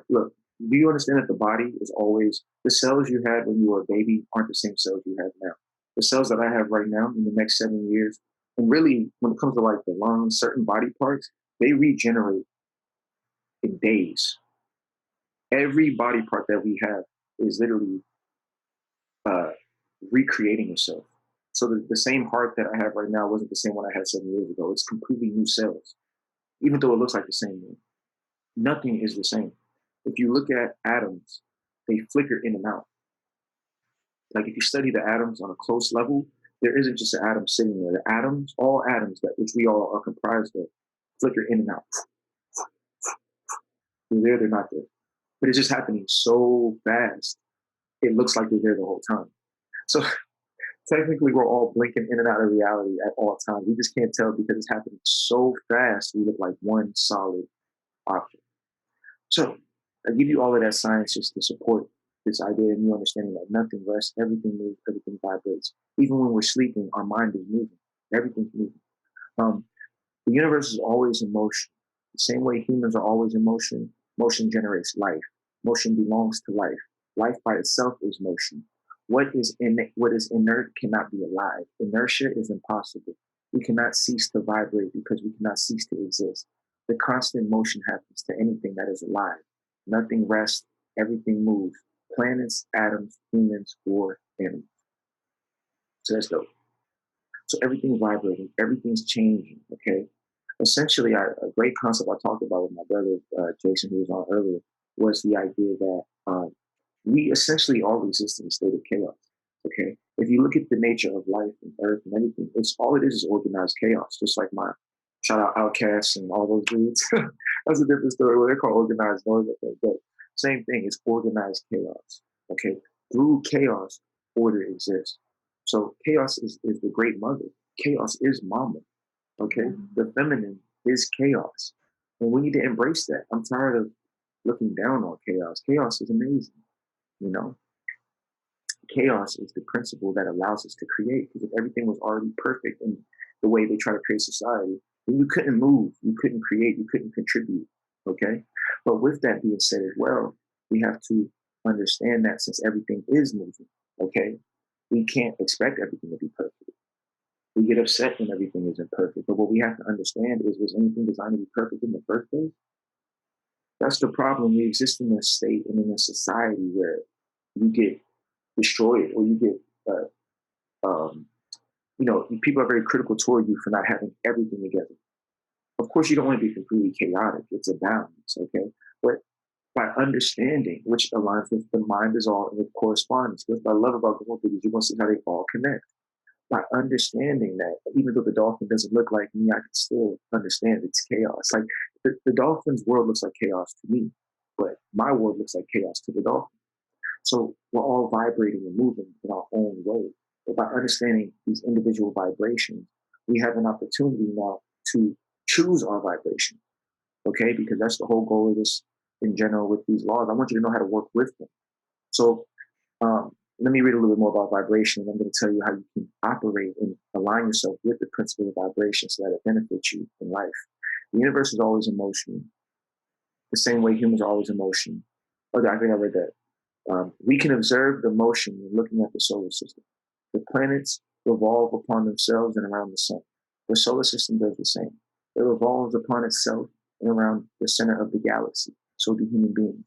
look, do you understand that the body is always, the cells you had when you were a baby aren't the same cells you have now. The cells that I have right now in the next 7 years, and really when it comes to like the lungs, certain body parts, they regenerate in days. Every body part that we have is literally uh, recreating itself. So the same heart that I have right now wasn't the same one I had 7 years ago. It's completely new cells, even though it looks like the same one. Nothing is the same. If you look at atoms, they flicker in and out. Like if you study the atoms on a close level, there isn't just an atom sitting there. The atoms, all atoms that which we all are comprised of, flicker in and out. They're there, they're not there. But it's just happening so fast, it looks like they're there the whole time. So technically, we're all blinking in and out of reality at all times. We just can't tell because it's happening so fast. We look like one solid object. So I give you all of that science just to support this idea and you understanding that nothing rests, everything moves, everything vibrates. Even when we're sleeping, our mind is moving. Everything's moving. Um, the universe is always in motion. The same way humans are always in motion, motion generates life. Motion belongs to life. Life by itself is motion. What is inert cannot be alive. Inertia is impossible. We cannot cease to vibrate because we cannot cease to exist. The constant motion happens to anything that is alive. Nothing rests, everything moves. Planets, atoms, humans, or animals. So that's dope. So everything's vibrating, everything's changing, okay? Essentially, a great concept I talked about with my brother, Jason, who was on earlier, was the idea that we essentially all exist in a state of chaos, okay? If you look at the nature of life and earth and anything, it's all it is organized chaos, just like my shout out Outcasts and all those dudes. That's a different story. What they're called organized noise, but same thing, it's organized chaos, okay? Through chaos, order exists. So chaos is the great mother. Chaos is mama. Okay. The feminine is chaos. And we need to embrace that. I'm tired of looking down on chaos. Chaos is amazing, you know. Chaos is the principle that allows us to create. Because if everything was already perfect in the way they try to create society, then you couldn't move, you couldn't create, you couldn't contribute. Okay. But with that being said as well, we have to understand that since everything is moving, okay, we can't expect everything to be perfect. We get upset when everything isn't perfect. But what we have to understand is, was anything designed to be perfect in the first place? That's the problem. We exist in a state and in a society where you get destroyed or you get um, people are very critical toward you for not having everything together. Of course, you don't want to be completely chaotic. It's a balance, okay? But by understanding, which aligns with the mind is all in correspondence. What I love about the whole thing is you want to see how they all connect. By understanding that, even though the dolphin doesn't look like me, I can still understand it's chaos. Like the dolphin's world looks like chaos to me, but my world looks like chaos to the dolphin. So we're all vibrating and moving in our own way. But by understanding these individual vibrations, we have an opportunity now to choose our vibration. Okay, because that's the whole goal of this in general with these laws. I want you to know how to work with them. So let me read a little bit more about vibration, and I'm going to tell you how you can operate and align yourself with the principle of vibration so that it benefits you in life. The universe is always in motion, the same way humans are always in motion. Okay, I think I read that. We can observe the motion when looking at the solar system. The planets revolve upon themselves and around the sun. The solar system does the same. It revolves upon itself and around the center of the galaxy. So do human beings.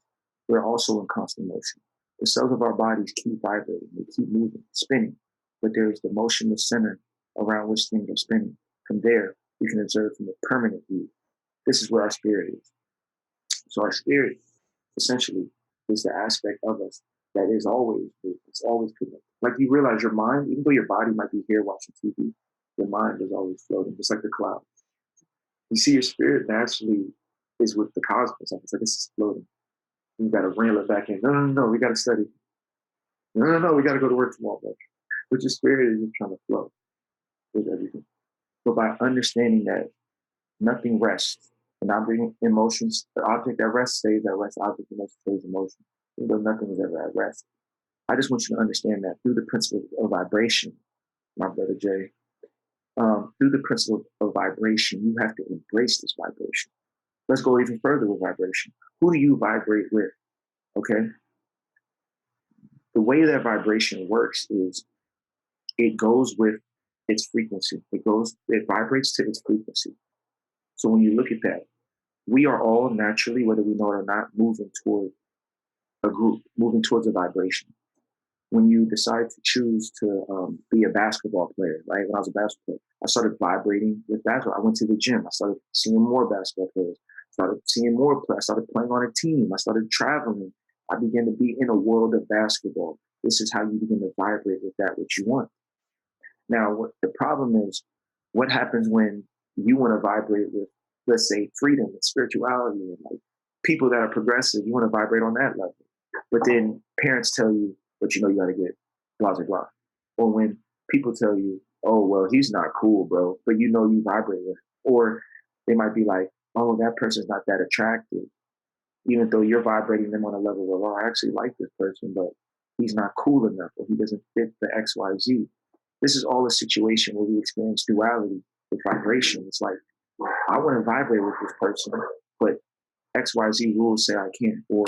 We're also in constant motion. The cells of our bodies keep vibrating, they keep moving, spinning, but there is the motionless center around which things are spinning. From there, we can observe from a permanent view. This is where our spirit is. So our spirit, essentially, is the aspect of us that is always it's always connected. Like you realize your mind, even though your body might be here watching TV, your mind is always floating, just like the clouds. You see, your spirit naturally is with the cosmos. It's like it's floating. You got to reel it back in. No, no, no, no, we got to study. No, no, no, we got to go to work tomorrow. But your spirit is just trying to flow with everything. But by understanding that nothing rests, and object emotions, the object that rests stays at rest, the object of motion stays in motion. Even though nothing is ever at rest. I just want you to understand that through the principle of vibration, my brother Jay, through the principle of vibration, you have to embrace this vibration. Let's go even further with vibration. Who do you vibrate with? Okay. The way that vibration works is it goes with its frequency. It vibrates to its frequency. So when you look at that, we are all naturally, whether we know it or not, moving toward a group, moving towards a vibration. When you decide to choose to be a basketball player, right? When I was a basketball player, I started vibrating with basketball. I went to the gym. I started seeing more basketball players. Started seeing more players. I started playing on a team. I started traveling. I began to be in a world of basketball. This is how you begin to vibrate with that which you want. Now, what the problem is, what happens when you want to vibrate with, let's say, freedom and spirituality and like people that are progressive? You want to vibrate on that level, but then parents tell you, but you know you got to get blah blah blah. Or when people tell you, oh well, he's not cool, bro, but you know you vibrate with. Or they might be like, oh, that person's not that attractive, even though you're vibrating them on a level where, well, I actually like this person, but he's not cool enough, or he doesn't fit the X Y Z. This is all a situation where we experience duality with vibration. It's like, I want to vibrate with this person, but XYZ rules say I can't. Or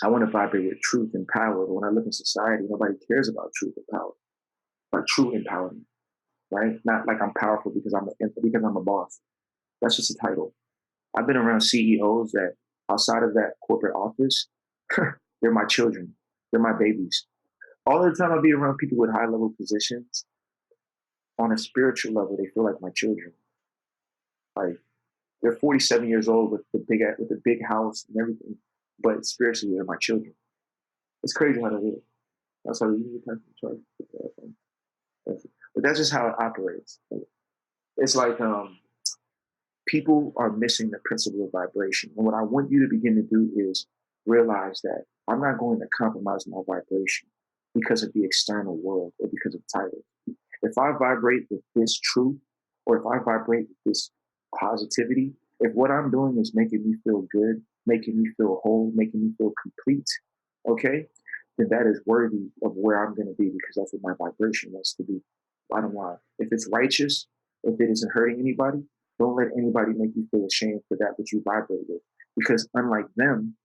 I want to vibrate with truth and power. But when I look in society, nobody cares about truth and power, about true empowerment, right? Not like I'm powerful because I'm a boss. That's just a title. I've been around CEOs that outside of that corporate office, they're my children. They're my babies. All the time I be around people with high level positions, on a spiritual level, they feel like my children. Like they're 47 years old with a big house and everything, but spiritually they're my children. It's crazy how that is. That's how you charge. But that's just how it operates. It's like people are missing the principle of vibration. And what I want you to begin to do is realize that I'm not going to compromise my vibration because of the external world or because of titles. If I vibrate with this truth, or if I vibrate with this positivity, if what I'm doing is making me feel good, making me feel whole, making me feel complete, okay, then that is worthy of where I'm going to be because that's what my vibration wants to be. Bottom line, if it's righteous, if it isn't hurting anybody, don't let anybody make you feel ashamed for that which you vibrate with. Because unlike them,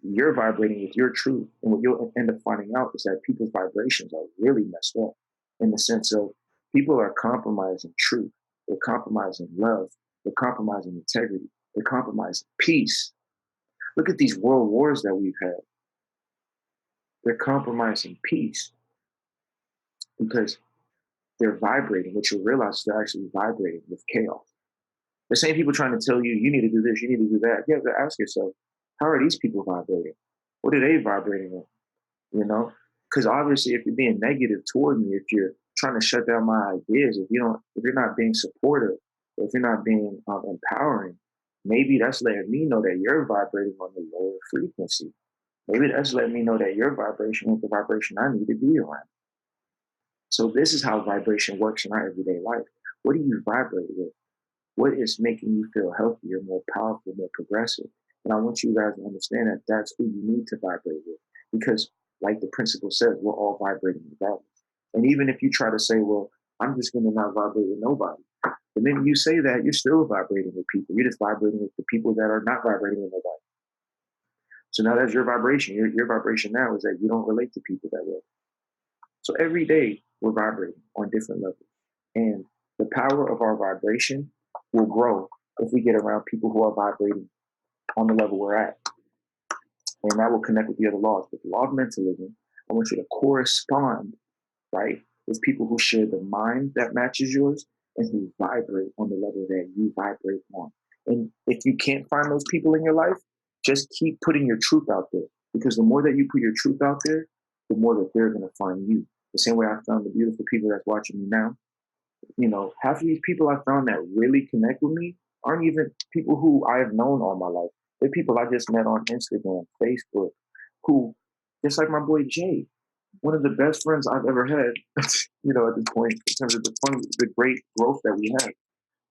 you're vibrating with your truth. And what you'll end up finding out is that people's vibrations are really messed up in the sense of people are compromising truth, they're compromising love, they're compromising integrity, they're compromising peace. Look at these world wars that we've had. They're compromising peace because they're vibrating. What you'll realize is they're actually vibrating with chaos. The same people trying to tell you, you need to do this, you need to do that. You have to ask yourself, how are these people vibrating? What are they vibrating on? You know, because obviously, if you're being negative toward me, if you're trying to shut down my ideas, if you're not being supportive, if you're not being empowering, maybe that's letting me know that you're vibrating on the lower frequency. Maybe that's letting me know that your vibration is the vibration I need to be around. So this is how vibration works in our everyday life. What do you vibrate with? What is making you feel healthier, more powerful, more progressive? And I want you guys to understand that that's who you need to vibrate with. Because, like the principle says, we're all vibrating regardless. And even if you try to say, well, I'm just going to not vibrate with nobody, the minute you say that, you're still vibrating with people. You're just vibrating with the people that are not vibrating with nobody. So now that's your vibration. Your vibration now is that you don't relate to people that way. So every day we're vibrating on different levels. And the power of our vibration will grow if we get around people who are vibrating on the level we're at. And that will connect with the other laws. But the law of mentalism, I want you to correspond, right, with people who share the mind that matches yours and who vibrate on the level that you vibrate on. And if you can't find those people in your life, just keep putting your truth out there. Because the more that you put your truth out there, the more that they're going to find you. The same way I found the beautiful people that's watching me now. You know, half of these people I found that really connect with me aren't even people who I have known all my life. They're people I just met on Instagram, Facebook, who, just like my boy Jay, one of the best friends I've ever had, you know, at this point, in terms of the great growth that we had.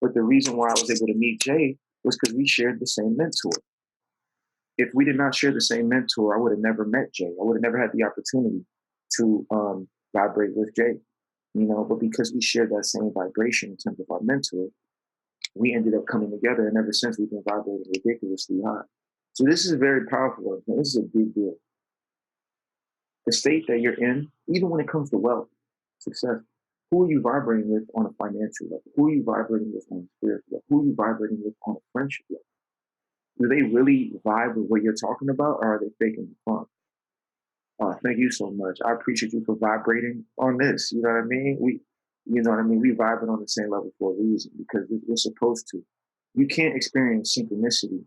But the reason why I was able to meet Jay was because we shared the same mentor. If we did not share the same mentor, I would have never met Jay. I would have never had the opportunity to vibrate with Jay, you know, but because we shared that same vibration in terms of our mentor, we ended up coming together. And ever since, we've been vibrating ridiculously high. So this is very powerful. This is a big deal. The state that you're in, even when it comes to wealth, success, who are you vibrating with on a financial level? Who are you vibrating with on a spiritual level? Who are you vibrating with on a friendship level? Do they really vibe with what you're talking about, or are they faking the funk? Thank you so much. I appreciate you for vibrating on this. You know what I mean? You know what I mean? We vibing on the same level for a reason because we're supposed to. You can't experience synchronicity.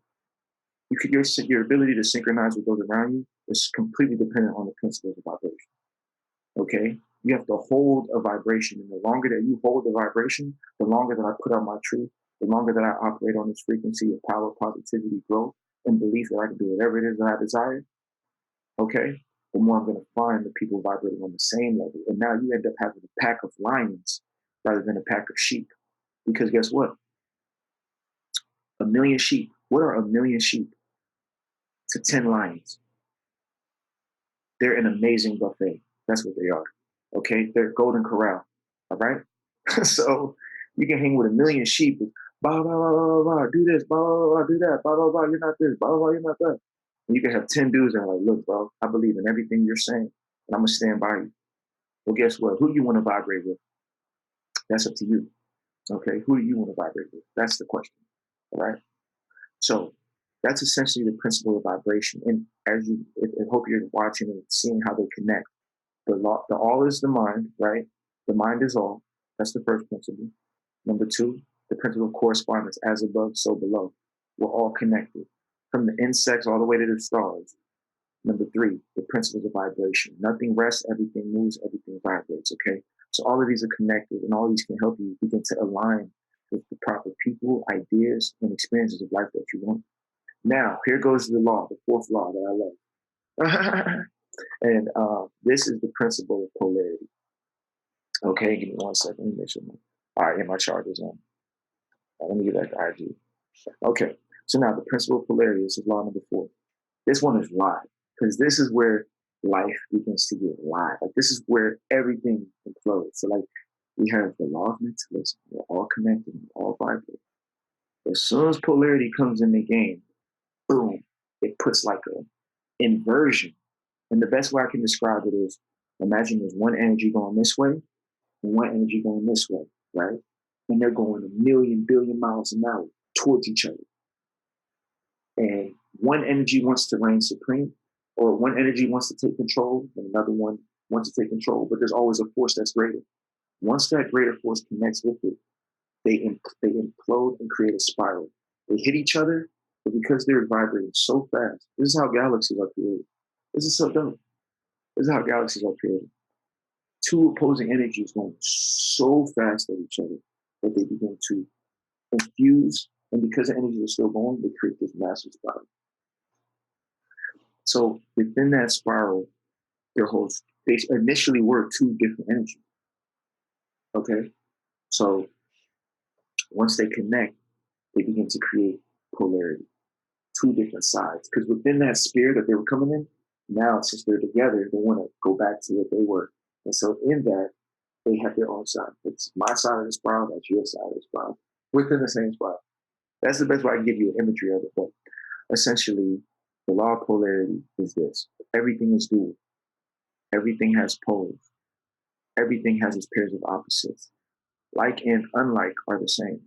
Your ability to synchronize with those around you is completely dependent on the principles of vibration. Okay, you have to hold a vibration, and the longer that you hold the vibration, the longer that I put out my truth, the longer that I operate on this frequency of power, positivity, growth, and belief that I can do whatever it is that I desire. Okay, the more I'm going to find the people vibrating on the same level, and now you end up having a pack of lions rather than a pack of sheep. Because guess what? A million sheep. What are a million sheep to 10 lions? They're an amazing buffet. That's what they are. Okay, they're golden corral. All right. So you can hang with a million sheep. Blah blah blah blah blah. Do this. Blah blah blah. Do that. Blah blah blah. You're not this. Blah blah blah. You're not that. And you can have 10 dudes that are like, look, bro, I believe in everything you're saying, and I'm gonna stand by you. Well, guess what? Who do you want to vibrate with? That's up to you. Okay. Who do you want to vibrate with? That's the question. All right. So that's essentially the principle of vibration. And as you, I hope you're watching and seeing how they connect. The all is the mind, right? The mind is all. That's the first principle. Number two, the principle of correspondence, as above, so below. We're all connected, from the insects all the way to the stars. Number three, the principles of vibration. Nothing rests, everything moves, everything vibrates, okay? So all of these are connected, and all of these can help you begin to align with the proper people, ideas, and experiences of life that you want. Now, here goes the law, the fourth law that I love. And this is the principle of polarity. Okay, give me 1 second. Let me make sure. All right, yeah, my charger's on. Let me get back to IG. Okay, So now the principle of polarity, this is law number 4. This one is live, because this is where life begins to get live. Like this is where everything implodes. So like we have the law of mentalism. We're all connected, we're all vibrating. As soon as polarity comes in the game, boom, it puts like a inversion. And the best way I can describe it is imagine there's one energy going this way and one energy going this way, right? And they're going a million, billion miles an hour towards each other. And one energy wants to reign supreme, or one energy wants to take control, and another one wants to take control, but there's always a force that's greater. Once that greater force connects with it, they implode and create a spiral. They hit each other, but because they're vibrating so fast, this is how galaxies are created. This is so dope. This is how galaxies are created. Two opposing energies going so fast at each other that they begin to infuse, and because the energies are still going, they create this massive spiral. So within that spiral, they initially were two different energies. Okay, so once they connect, they begin to create polarity, two different sides. Because within that sphere that they were coming in, now since they're together, they want to go back to what they were. And so in that, they have their own side. It's my side of the spiral, that's your side of the spiral, within the same spiral. That's the best way I can give you an imagery of it. But essentially, the law of polarity is this. Everything is dual. Everything has poles. Everything has its pairs of opposites. Like and unlike are the same.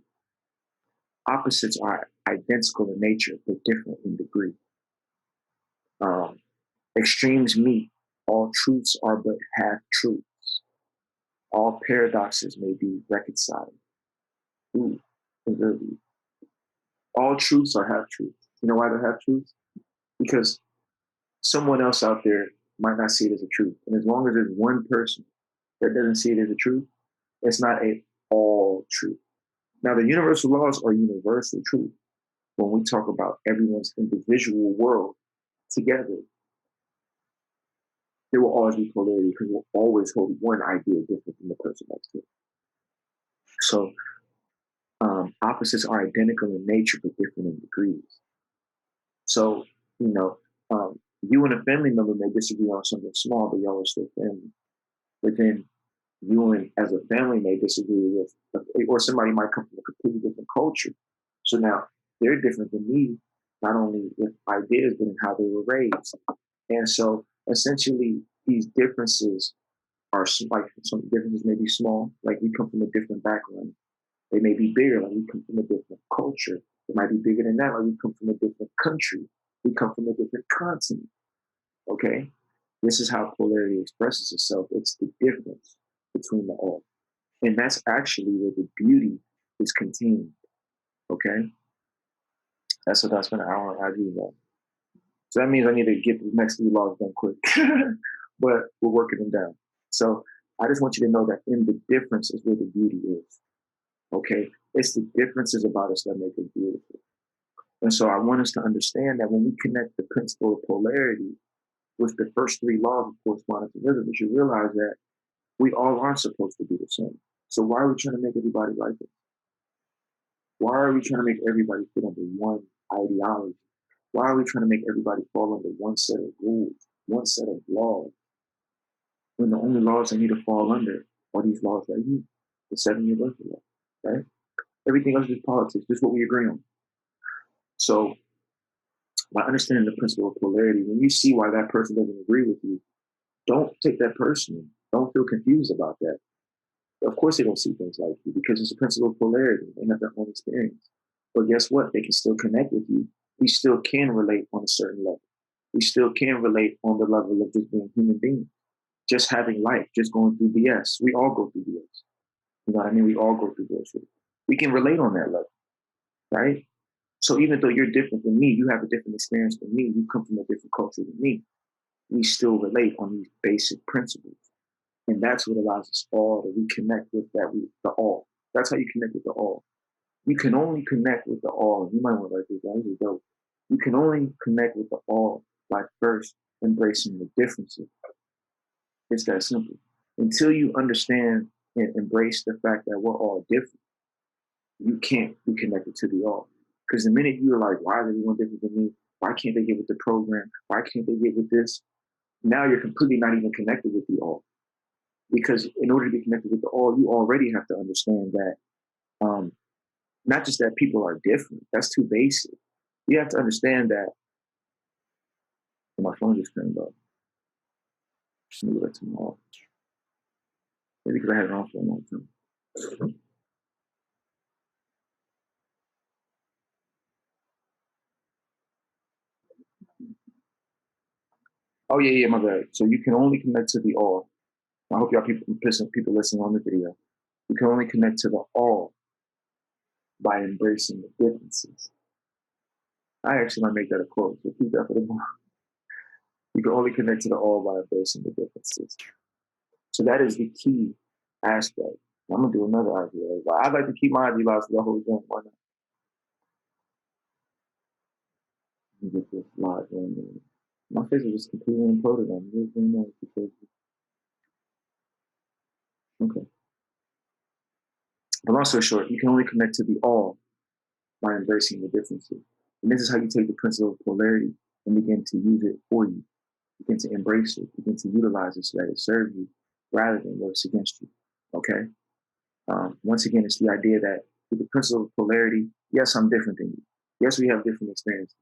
Opposites are identical in nature, but different in degree. Extremes meet. All truths are but half truths. All paradoxes may be reconciled. Ooh, really. All truths are half truths. You know why they're half truths? Because someone else out there might not see it as a truth. And as long as there's one person that doesn't see it as a truth, it's not a all truth. Now, the universal laws are universal truth. When we talk about everyone's individual world together, there will always be polarity because we'll always hold one idea different from the person next to it. So opposites are identical in nature but different in degrees. So, you and a family member may disagree on something small, but y'all are still family. But then you and as a family may disagree with, or somebody might come from a completely different culture. So now they're different than me, not only with ideas, but in how they were raised. And so essentially these differences are like some differences may be small, like we come from a different background. They may be bigger, like we come from a different culture. It might be bigger than that, like we come from a different country. We come from a different continent. Okay? This is how polarity expresses itself. It's the difference between the all. And that's actually where the beauty is contained. Okay? That's what I spent an hour on IG about. So that means I need to get the next 3 laws done quick. But we're working them down. So I just want you to know that in the difference is where the beauty is. Okay? It's the differences about us that make it beautiful. And so I want us to understand that when we connect the principle of polarity with the first 3 laws of correspondence and rhythm, you should realize that we all aren't supposed to be the same. So why are we trying to make everybody like it? Why are we trying to make everybody fit under one ideology? Why are we trying to make everybody fall under one set of rules, one set of laws? When the only laws they need to fall under are these laws right here, the 7-year birthday law, right? Everything else is politics, just what we agree on. So by understanding the principle of polarity, when you see why that person doesn't agree with you, don't take that personally. Don't feel confused about that. Of course, they don't see things like you because it's a principle of polarity. They have their own experience. But guess what? They can still connect with you. We still can relate on a certain level. We still can relate on the level of just being human beings, just having life, just going through BS. We all go through BS. You know what I mean? We all go through bullshit. We can relate on that level, right? So even though you're different than me, you have a different experience than me, you come from a different culture than me, we still relate on these basic principles. And that's what allows us all to reconnect with the all. That's how you connect with the all. You can only connect with the all. You might want to write this down. This is dope. You can only connect with the all by first embracing the differences. It's that simple. Until you understand and embrace the fact that we're all different, you can't be connected to the all. Because the minute you're like, why is everyone different than me? Why can't they get with the program? Why can't they get with this? Now you're completely not even connected with the all. Because in order to be connected with the all, you already have to understand that um, not just that people are different. That's too basic. You have to understand that. My phone just turned off. Move that to my off. Maybe because I had it on for a long time. Oh yeah, my bad. So you can only connect to the all. I hope y'all people listening on the video. You can only connect to the all by embracing the differences. I actually might make that a quote. So keep that for the moment. You can only connect to the all by embracing the differences. So that is the key aspect. I'm gonna do another idea. I'd like to keep my IG live for the whole thing. Why not? Get this live in. My face is just completely imploded on me. Because okay. But long story short, you can only connect to the all by embracing the differences. And this is how you take the principle of polarity and begin to use it for you. Begin to embrace it, begin to utilize it so that it serves you rather than works against you. Okay? Once again, it's the idea that with the principle of polarity, yes, I'm different than you. Yes, we have different experiences.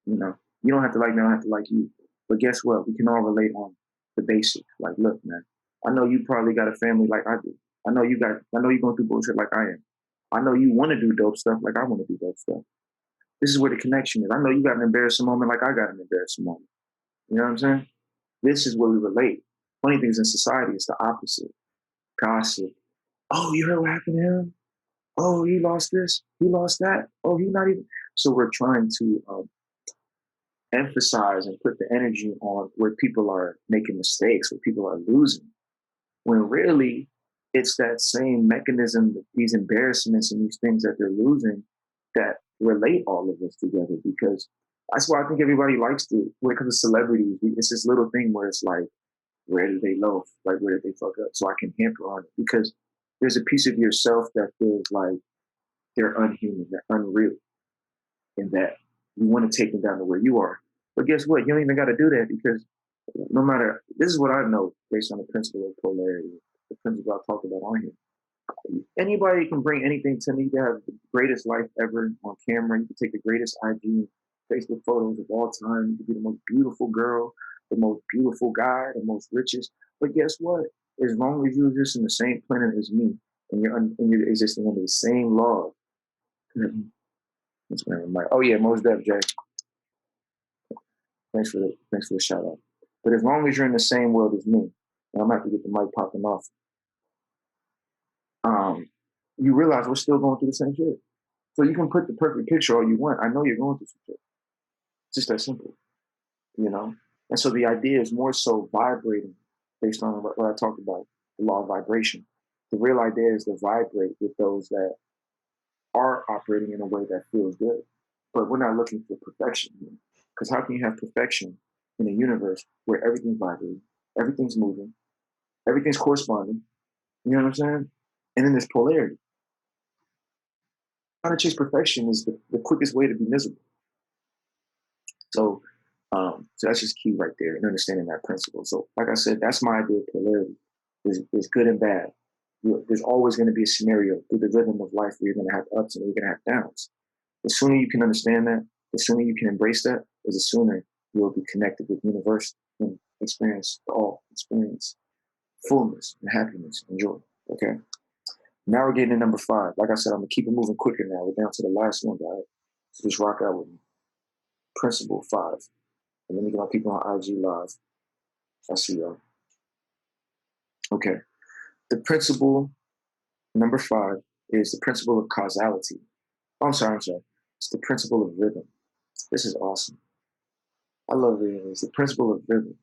You know, you don't have to like me, I don't have to like you. But guess what? We can all relate on the basics. Like, look, man, I know you probably got a family like I do. I know you're going through bullshit like I am. I know you want to do dope stuff like I want to do dope stuff. This is where the connection is. I know you got an embarrassing moment like I got an embarrassing moment. You know what I'm saying? This is where we relate. Funny things in society, it's the opposite. Gossip. Oh, you heard what happened to him? Oh, he lost this. He lost that. Oh, he not even. So we're trying to emphasize and put the energy on where people are making mistakes, where people are losing, when really it's that same mechanism, these embarrassments and these things that they're losing that relate all of us together. Because that's why I think everybody likes to, when it comes to celebrities, it's this little thing where it's like, where did they loaf? Like, where did they fuck up? So I can hamper on it. Because there's a piece of yourself that feels like they're unhuman, they're unreal, and that you want to take them down to where you are. But guess what? You don't even got to do that because no matter, this is what I know based on the principle of polarity, the principle I talked about on here. Anybody can bring anything to me. They have the greatest life ever on camera. You can take the greatest IG, Facebook photos of all time. You can be the most beautiful girl, the most beautiful guy, the most richest. But guess what? As long as you exist in the same planet as me and you're existing under the same law. That's my oh yeah, Mos Def, Jay. Thanks for the shout out. But as long as you're in the same world as me, and I'm gonna have to get the mic popping off. Um, you realize we're still going through the same shit. So you can put the perfect picture all you want. I know you're going through some shit. It's just that simple, you know. And so the idea is more so vibrating based on what I talked about, the law of vibration. The real idea is to vibrate with those that are operating in a way that feels good. But we're not looking for perfection here. Because how can you have perfection in a universe where everything's vibrating, everything's moving, everything's corresponding? You know what I'm saying? And then there's polarity. Trying to chase perfection is the quickest way to be miserable. So, so that's just key right there in understanding that principle. So, like I said, that's my idea of polarity. There's good and bad. There's always going to be a scenario through the rhythm of life where you're going to have ups and you're going to have downs. The sooner you can understand that, the sooner you can embrace that, is the sooner you'll be connected with the universe and experience fullness and happiness and joy. Okay. Now we're getting to number 5. Like I said, I'm gonna keep it moving quicker now. We're down to the last one, guys. So just rock out with me. Principle 5. And let me get my people on IG live. I see y'all. Okay. The principle number 5 is the principle of causality. Oh, I'm sorry. It's the principle of rhythm. This is awesome. I love reading this. The principle of rhythm.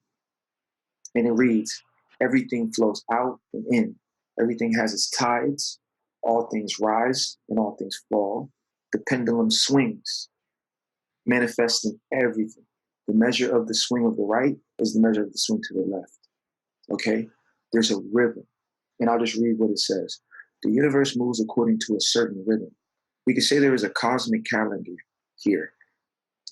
And it reads, everything flows out and in. Everything has its tides. All things rise and all things fall. The pendulum swings, manifesting everything. The measure of the swing of the right is the measure of the swing to the left. Okay? There's a rhythm. And I'll just read what it says. The universe moves according to a certain rhythm. We could say there is a cosmic calendar here.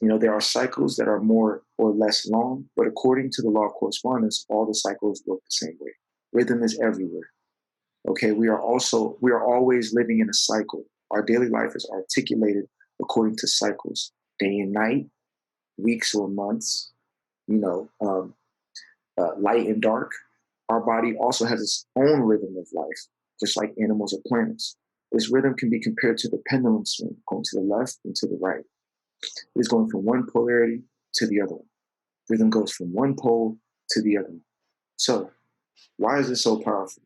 There are cycles that are more or less long, but according to the law of correspondence, all the cycles work the same way. Rhythm is everywhere. Okay, we are always living in a cycle. Our daily life is articulated according to cycles, day and night, weeks or months, light and dark. Our body also has its own rhythm of life, just like animals or plants. This rhythm can be compared to the pendulum swing, going to the left and to the right. It's going from one polarity to the other one. Rhythm goes from one pole to the other one. So, why is this so powerful?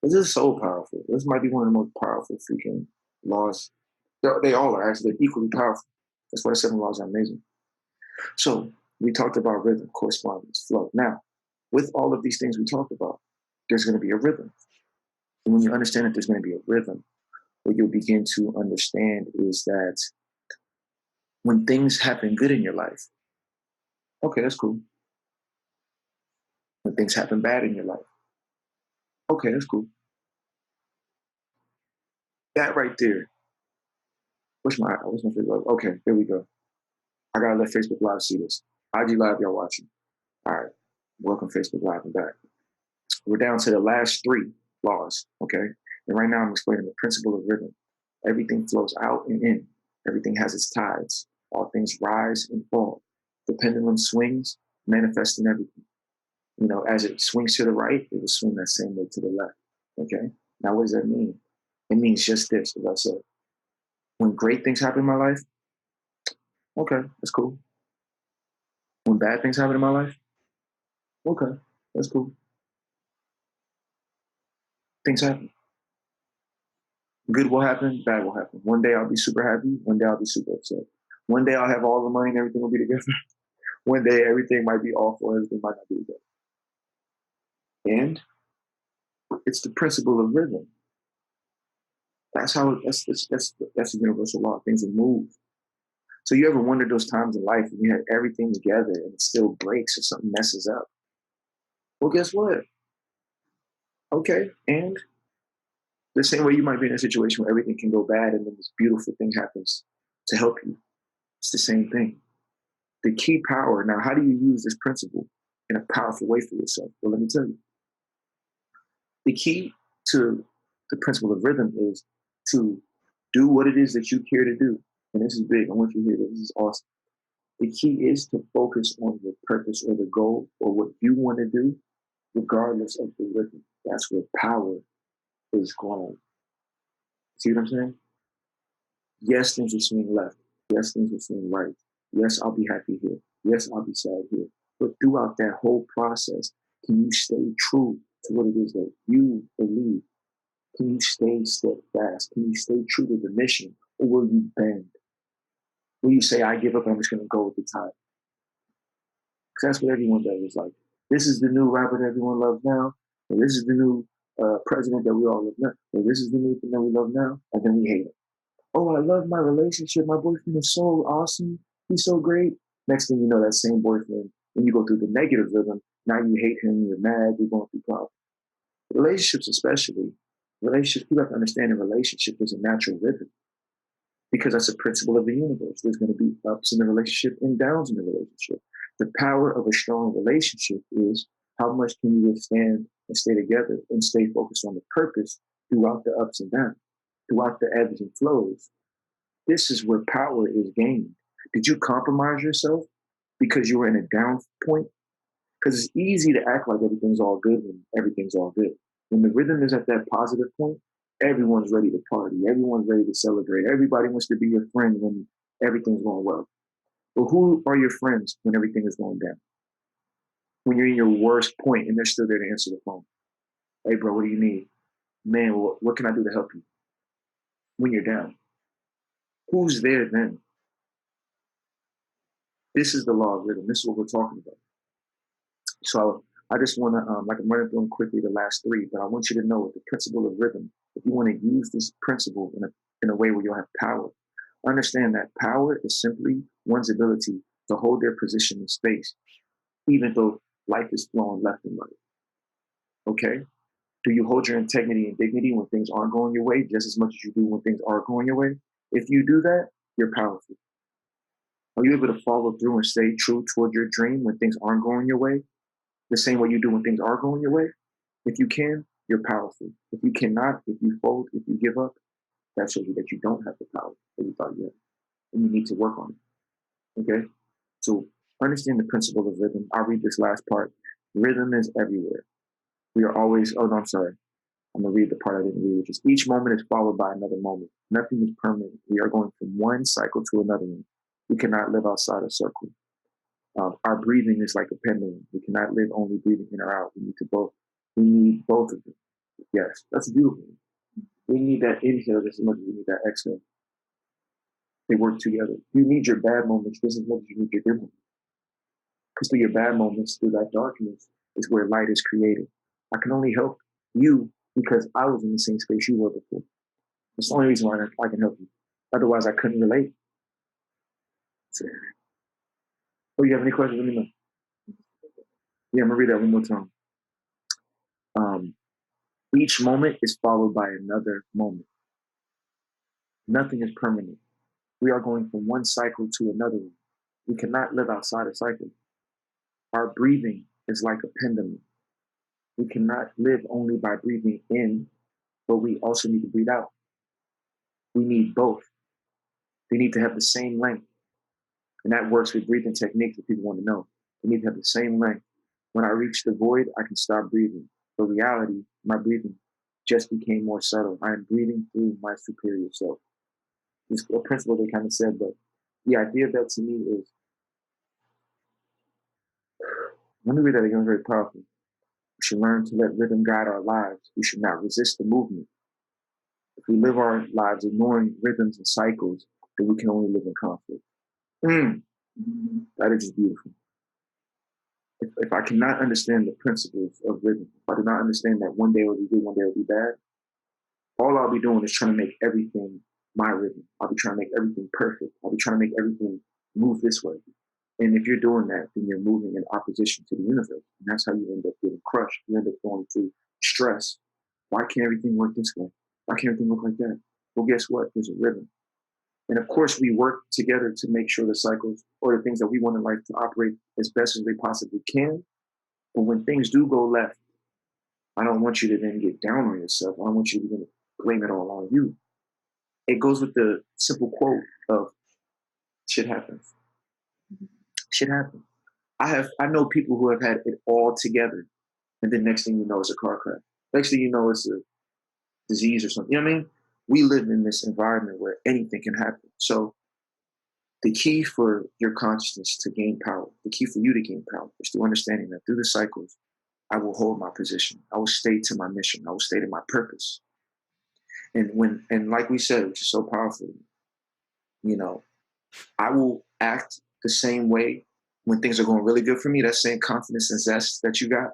This is so powerful. This might be one of the most powerful freaking laws. They all are actually equally powerful. That's why the 7 laws are amazing. So, we talked about rhythm, correspondence, flow. Now, with all of these things we talked about, there's going to be a rhythm. And when you understand that there's going to be a rhythm, what you'll begin to understand is that when things happen good in your life, okay, that's cool. When things happen bad in your life, okay, that's cool. That right there. What's my favorite? Okay, there we go. I gotta let Facebook Live see this. IG Live, y'all watching. All right. Welcome, Facebook Live. I'm back. We're down to the last 3 laws, okay? And right now I'm explaining the principle of rhythm. Everything flows out and in. Everything has its tides. All things rise and fall. The pendulum swings, manifesting everything. As it swings to the right, it will swing that same way to the left, okay? Now, what does that mean? It means just this, as I said. When great things happen in my life, okay, that's cool. When bad things happen in my life, okay, that's cool. Things happen. Good will happen, bad will happen. One day I'll be super happy, one day I'll be super upset. One day I'll have all the money and everything will be together. One day everything might be awful, everything might not be together. And it's the principle of rhythm. That's a universal law. Things will move. So you ever wondered those times in life when you had everything together and it still breaks or something messes up? Well, guess what? Okay, and the same way you might be in a situation where everything can go bad and then this beautiful thing happens to help you. It's the same thing. The key power. Now, how do you use this principle in a powerful way for yourself? Well, let me tell you. The key to the principle of rhythm is to do what it is that you care to do. And this is big. I want you to hear this. This is awesome. The key is to focus on the purpose or the goal or what you want to do, regardless of the rhythm. That's where power is grown. See what I'm saying? Yes, things will swing left. Yes, things will swing right. Yes, I'll be happy here. Yes, I'll be sad here. But throughout that whole process, can you stay true to what it is that you believe? Can you stay steadfast? Can you stay true to the mission? Or will you bend? Will you say, I give up, I'm just going to go with the tide? Because that's what everyone does. It's like, this is the new rapper that everyone loves now. And this is the new president that we all love now. And this is the new thing that we love now. And then we hate it. Oh, I love my relationship. My boyfriend is so awesome. He's so great. Next thing you know, that same boyfriend, when you go through the negative rhythm, now you hate him, you're mad, you're going through problems. Relationships especially, you have to understand a relationship is a natural rhythm because that's a principle of the universe. There's going to be ups in the relationship and downs in the relationship. The power of a strong relationship is how much can you withstand and stay together and stay focused on the purpose throughout the ups and downs, throughout the ebbs and flows. This is where power is gained. Did you compromise yourself because you were in a down point? Because it's easy to act like everything's all good when everything's all good. When the rhythm is at that positive point, everyone's ready to party. Everyone's ready to celebrate. Everybody wants to be your friend when everything's going well. But who are your friends when everything is going down? When you're in your worst point and they're still there to answer the phone. Hey, bro, what do you need? Man, what can I do to help you? When you're down. Who's there then? This is the law of rhythm. This is what we're talking about. So I just want to, I'm running through them quickly, the last 3, but I want you to know the principle of rhythm. If you want to use this principle in a way where you'll have power, understand that power is simply one's ability to hold their position in space, even though life is flowing left and right. Okay? Do you hold your integrity and dignity when things aren't going your way just as much as you do when things are going your way? If you do that, you're powerful. Are you able to follow through and stay true toward your dream when things aren't going your way, the same way you do when things are going your way? If you can, you're powerful. If you cannot, if you fold, if you give up, that shows you that you don't have the power that you thought you had. And you need to work on it. Okay? So understand the principle of rhythm. I'll read this last part. Rhythm is everywhere. We are always, oh no, I'm sorry. I'm going to read the part I didn't read, which is each moment is followed by another moment. Nothing is permanent. We are going from one cycle to another one. We cannot live outside a circle. Our breathing is like a pendulum. We cannot live only breathing in or out. We need both of them. Yes, that's beautiful. We need that inhale just as much as we need that exhale. They work together. You need your bad moments just as much as you need your good moments. Because through your bad moments, through that darkness, is where light is created. I can only help you because I was in the same space you were before. That's the only reason why I can help you. Otherwise, I couldn't relate. So, oh, you have any questions? Let me know. Yeah, I'm going to read that one more time. Each moment is followed by another moment. Nothing is permanent. We are going from one cycle to another one. We cannot live outside a cycle. Our breathing is like a pendulum. We cannot live only by breathing in, but we also need to breathe out. We need both. They need to have the same length. And that works with breathing techniques that people want to know. They need to have the same length. When I reach the void, I can stop breathing. But reality, my breathing just became more subtle. I am breathing through my superior self. It's a principle they kind of said, but the idea of that to me is, let me read that again, very powerful. We should learn to let rhythm guide our lives. We should not resist the movement. If we live our lives ignoring rhythms and cycles, then we can only live in conflict. That is just beautiful. If I cannot understand the principles of rhythm, if I do not understand that one day will be good, one day will be bad, all I'll be doing is trying to make everything my rhythm. I'll be trying to make everything perfect. I'll be trying to make everything move this way. And if you're doing that, then you're moving in opposition to the universe. And that's how you end up getting crushed. You end up going through stress. Why can't everything work this way? Why can't everything look like that? Well, guess what? There's a rhythm. And of course, we work together to make sure the cycles or the things that we want in life to operate as best as they possibly can. But when things do go left, I don't want you to then get down on yourself. I don't want you to then blame it all on you. It goes with the simple quote of shit happens. Shit happens. I know people who have had it all together, and then next thing you know, it's a car crash. Next thing you know, it's a disease or something. You know what I mean? We live in this environment where anything can happen. So the key for your consciousness to gain power, the key for you to gain power is through understanding that through the cycles, I will hold my position. I will stay to my mission. I will stay to my purpose. And like we said, which is so powerful, you know, I will act the same way when things are going really good for me, that same confidence and zest that you got,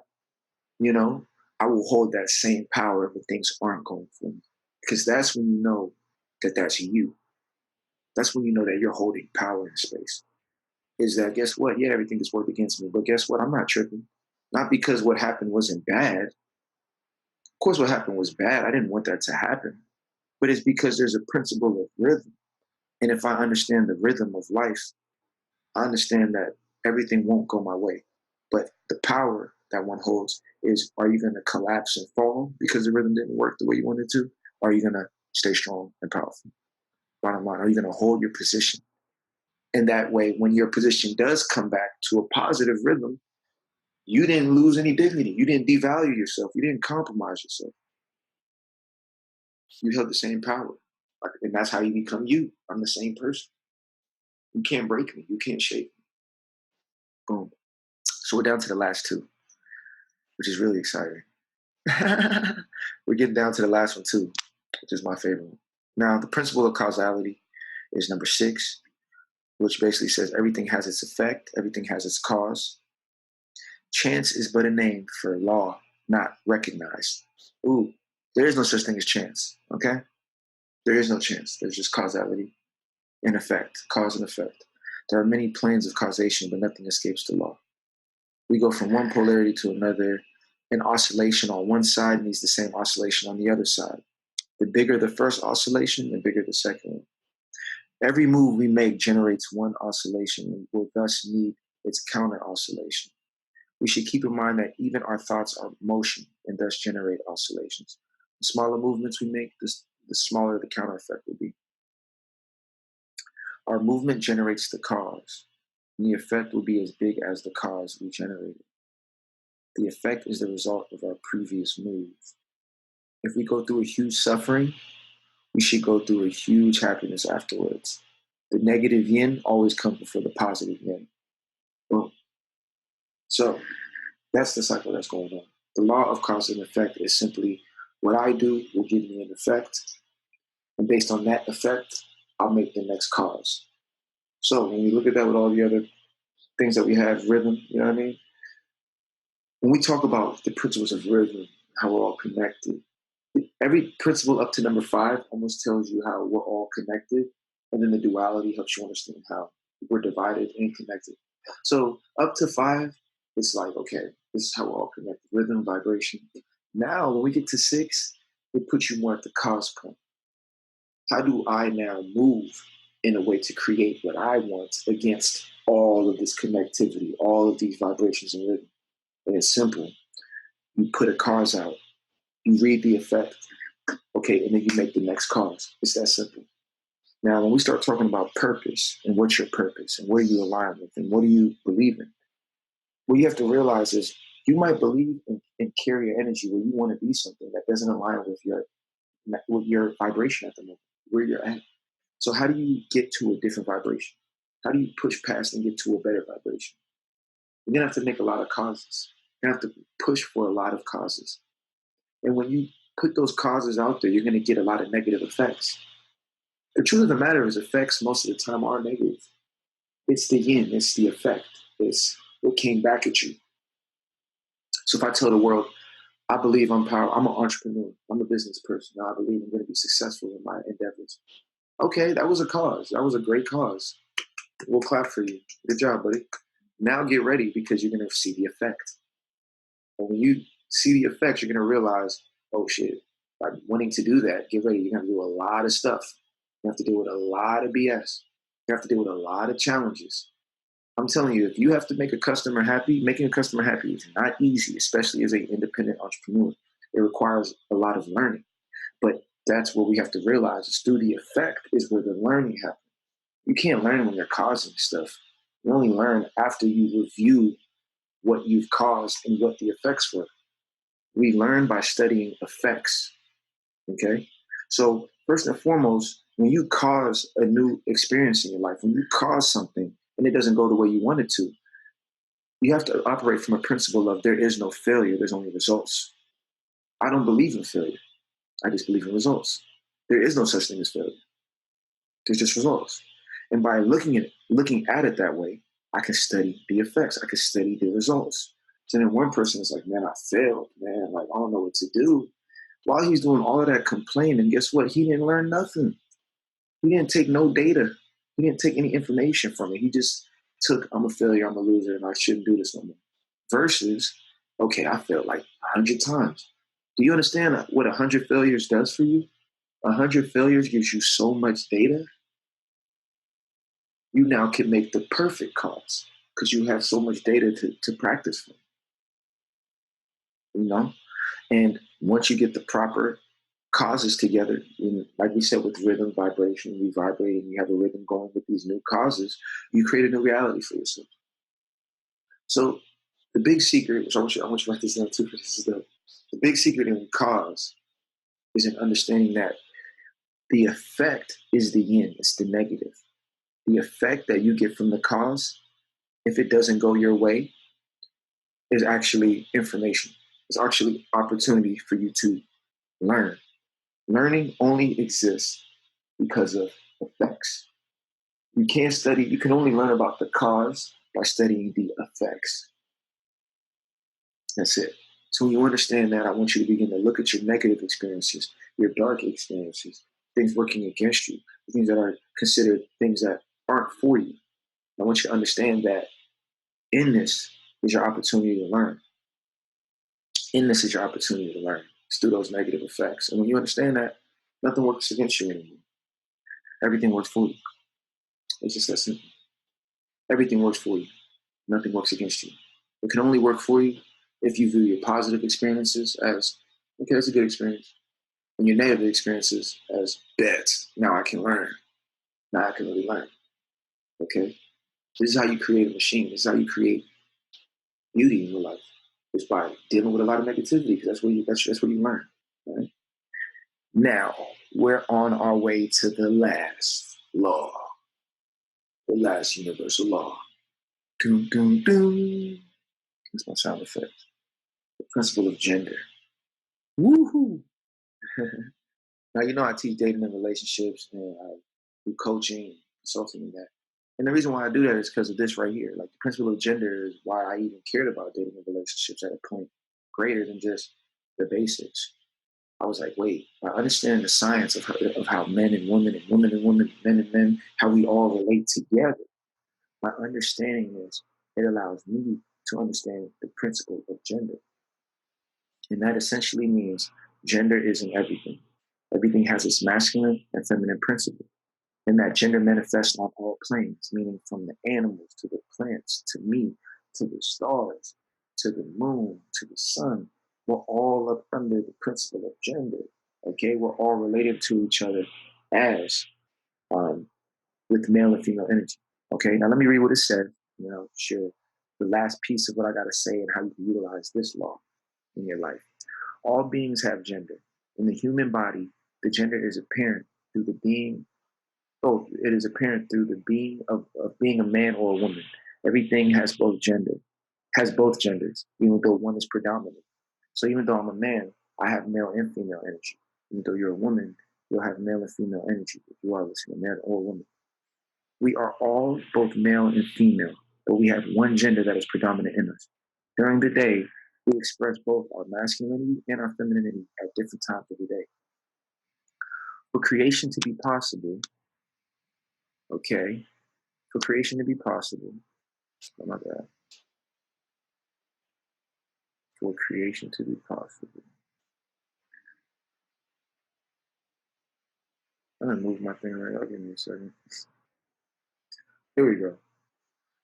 you know, I will hold that same power when things aren't going for me. Because that's when you know that that's you. That's when you know that you're holding power in space. Is that, guess what? Yeah, everything is worked against me, but guess what? I'm not tripping. Not because what happened wasn't bad. Of course, what happened was bad. I didn't want that to happen. But it's because there's a principle of rhythm. And if I understand the rhythm of life, I understand that everything won't go my way. But the power that one holds is, are you going to collapse and fall because the rhythm didn't work the way you wanted to? Or are you going to stay strong and powerful? Bottom line, are you going to hold your position? And that way, when your position does come back to a positive rhythm, you didn't lose any dignity. You didn't devalue yourself. You didn't compromise yourself. You held the same power. And that's how you become you. I'm the same person. You can't break me. You can't shake me. Boom. So we're down to the last two, which is really exciting. We're getting down to the last one too, which is my favorite one. Now, the principle of causality is number 6, which basically says everything has its effect, everything has its cause. Chance is but a name for law not recognized. Ooh, there is no such thing as chance, okay? There is no chance. There's just causality and effect, cause and effect. There are many planes of causation, but nothing escapes the law. We go from one polarity to another. An oscillation on one side needs the same oscillation on the other side. The bigger the first oscillation, the bigger the second one. Every move we make generates one oscillation and will thus need its counter oscillation. We should keep in mind that even our thoughts are motion and thus generate oscillations. The smaller movements we make, the smaller the counter effect will be. Our movement generates the cause, and the effect will be as big as the cause we generated. The effect is the result of our previous move. If we go through a huge suffering, we should go through a huge happiness afterwards. The negative yin always comes before the positive yin. Boom. So that's the cycle that's going on. The law of cause and effect is simply what I do will give me an effect, and based on that effect, I'll make the next cause. So when we look at that with all the other things that we have, rhythm, you know what I mean? When we talk about the principles of rhythm, how we're all connected, every principle up to number 5 almost tells you how we're all connected, and then the duality helps you understand how we're divided and connected. So up to 5, it's like, okay, this is how we're all connected, rhythm, vibration. Now, when we get to 6, it puts you more at the cause point. How do I now move in a way to create what I want against all of this connectivity, all of these vibrations and rhythm? And it's simple. You put a cause out, you read the effect, okay, and then you make the next cause. It's that simple. Now, when we start talking about purpose and what's your purpose and what are you aligned with and what do you believe in, what you have to realize is you might believe and carry your energy where you want to be something that doesn't align with your vibration at the moment, where you're at. So how do you get to a different vibration? How do you push past and get to a better vibration? You're going to have to make a lot of causes. You're going to have to push for a lot of causes. And when you put those causes out there, you're going to get a lot of negative effects. The truth of the matter is effects most of the time are negative. It's the yin, it's the effect. It's what came back at you. So if I tell the world, I believe I'm powerful, I'm an entrepreneur, I'm a business person, I believe I'm going to be successful in my endeavors. Okay, that was a cause. That was a great cause. We'll clap for you. Good job, buddy. Now get ready because you're going to see the effect. And when you see the effects, you're going to realize, oh shit, by wanting to do that, get ready. You're going to do a lot of stuff. You have to deal with a lot of BS. You have to deal with a lot of challenges. I'm telling you, if you have to make a customer happy, making a customer happy is not easy, especially as an independent entrepreneur. It requires a lot of learning. But that's what we have to realize is through the effect is where the learning happens. You can't learn when you're causing stuff. You only learn after you review what you've caused and what the effects were. We learn by studying effects. Okay? So first and foremost, when you cause a new experience in your life, when you cause something and it doesn't go the way you want it to, you have to operate from a principle of there is no failure, there's only results. I don't believe in failure. I just believe in results. There is no such thing as failure. There's just results. And by looking at it that way, I can study the effects. I can study the results. So then one person is like, man, I failed, man. Like, I don't know what to do. While he's doing all of that complaining, guess what? He didn't learn nothing. He didn't take no data. He didn't take any information from it. He just took, I'm a failure, I'm a loser, and I shouldn't do this no more. Versus, okay, I failed like 100 times. Do you understand what 100 failures does for you? 100 failures gives you so much data. You now can make the perfect cause because you have so much data to practice from. You know? And once you get the proper causes together, like we said with rhythm, vibration, we vibrate and you have a rhythm going with these new causes, you create a new reality for yourself. So the big secret, which I want you to write this down too, because this is the big secret in cause is in understanding that the effect is the yin, it's the negative. The effect that you get from the cause, if it doesn't go your way, is actually information. It's actually opportunity for you to learn. Learning only exists because of effects. You can't study, you can only learn about the cause by studying the effects. That's it. So when you understand that, I want you to begin to look at your negative experiences, your dark experiences, things working against you, things that are considered things that aren't for you. I want you to understand that in this is your opportunity to learn. In this is your opportunity to learn. It's through those negative effects. And when you understand that, nothing works against you anymore. Everything works for you. It's just that simple. Everything works for you. Nothing works against you. It can only work for you if you view your positive experiences as, okay, that's a good experience, and your negative experiences as bad. Now I can learn. Now I can really learn. Okay? This is how you create a machine. This is how you create beauty in your life. It's by dealing with a lot of negativity, because that's where you learn. Right? Now we're on our way to the last law, the last universal law. Doom, doom, doom. That's my sound effect. The principle of gender. Woohoo! Now, I teach dating and relationships, and I do coaching, consulting, and that. And the reason why I do that is because of this right here. Like, the principle of gender is why I even cared about dating and relationships at a point greater than just the basics. I was like, wait, by understanding the science of how men and women and women and women, men and men, how we all relate together, by understanding this, it allows me to understand the principle of gender. And that essentially means gender isn't everything. Everything has its masculine and feminine principle. And that gender manifests on all planes, meaning from the animals to the plants to me, to the stars, to the moon, to the sun. We're all up under the principle of gender. Okay, we're all related to each other as um, with male and female energy. Okay, now let me read what it says. Share the last piece of what I got to say and how you can utilize this law in your life. All beings have gender. In the human body, the gender is apparent through the being. Oh, it is apparent through the being of being a man or a woman. Everything has both genders, even though one is predominant. So even though I'm a man, I have male and female energy. Even though you're a woman, you'll have male and female energy if you are listening, man or woman. We are all both male and female, but we have one gender that is predominant in us. During the day, we express both our masculinity and our femininity at different times of the day. For creation to be possible, okay, for creation to be possible, oh my God, for creation to be possible. I'm gonna move my thing right up. Give me a second. Here we go.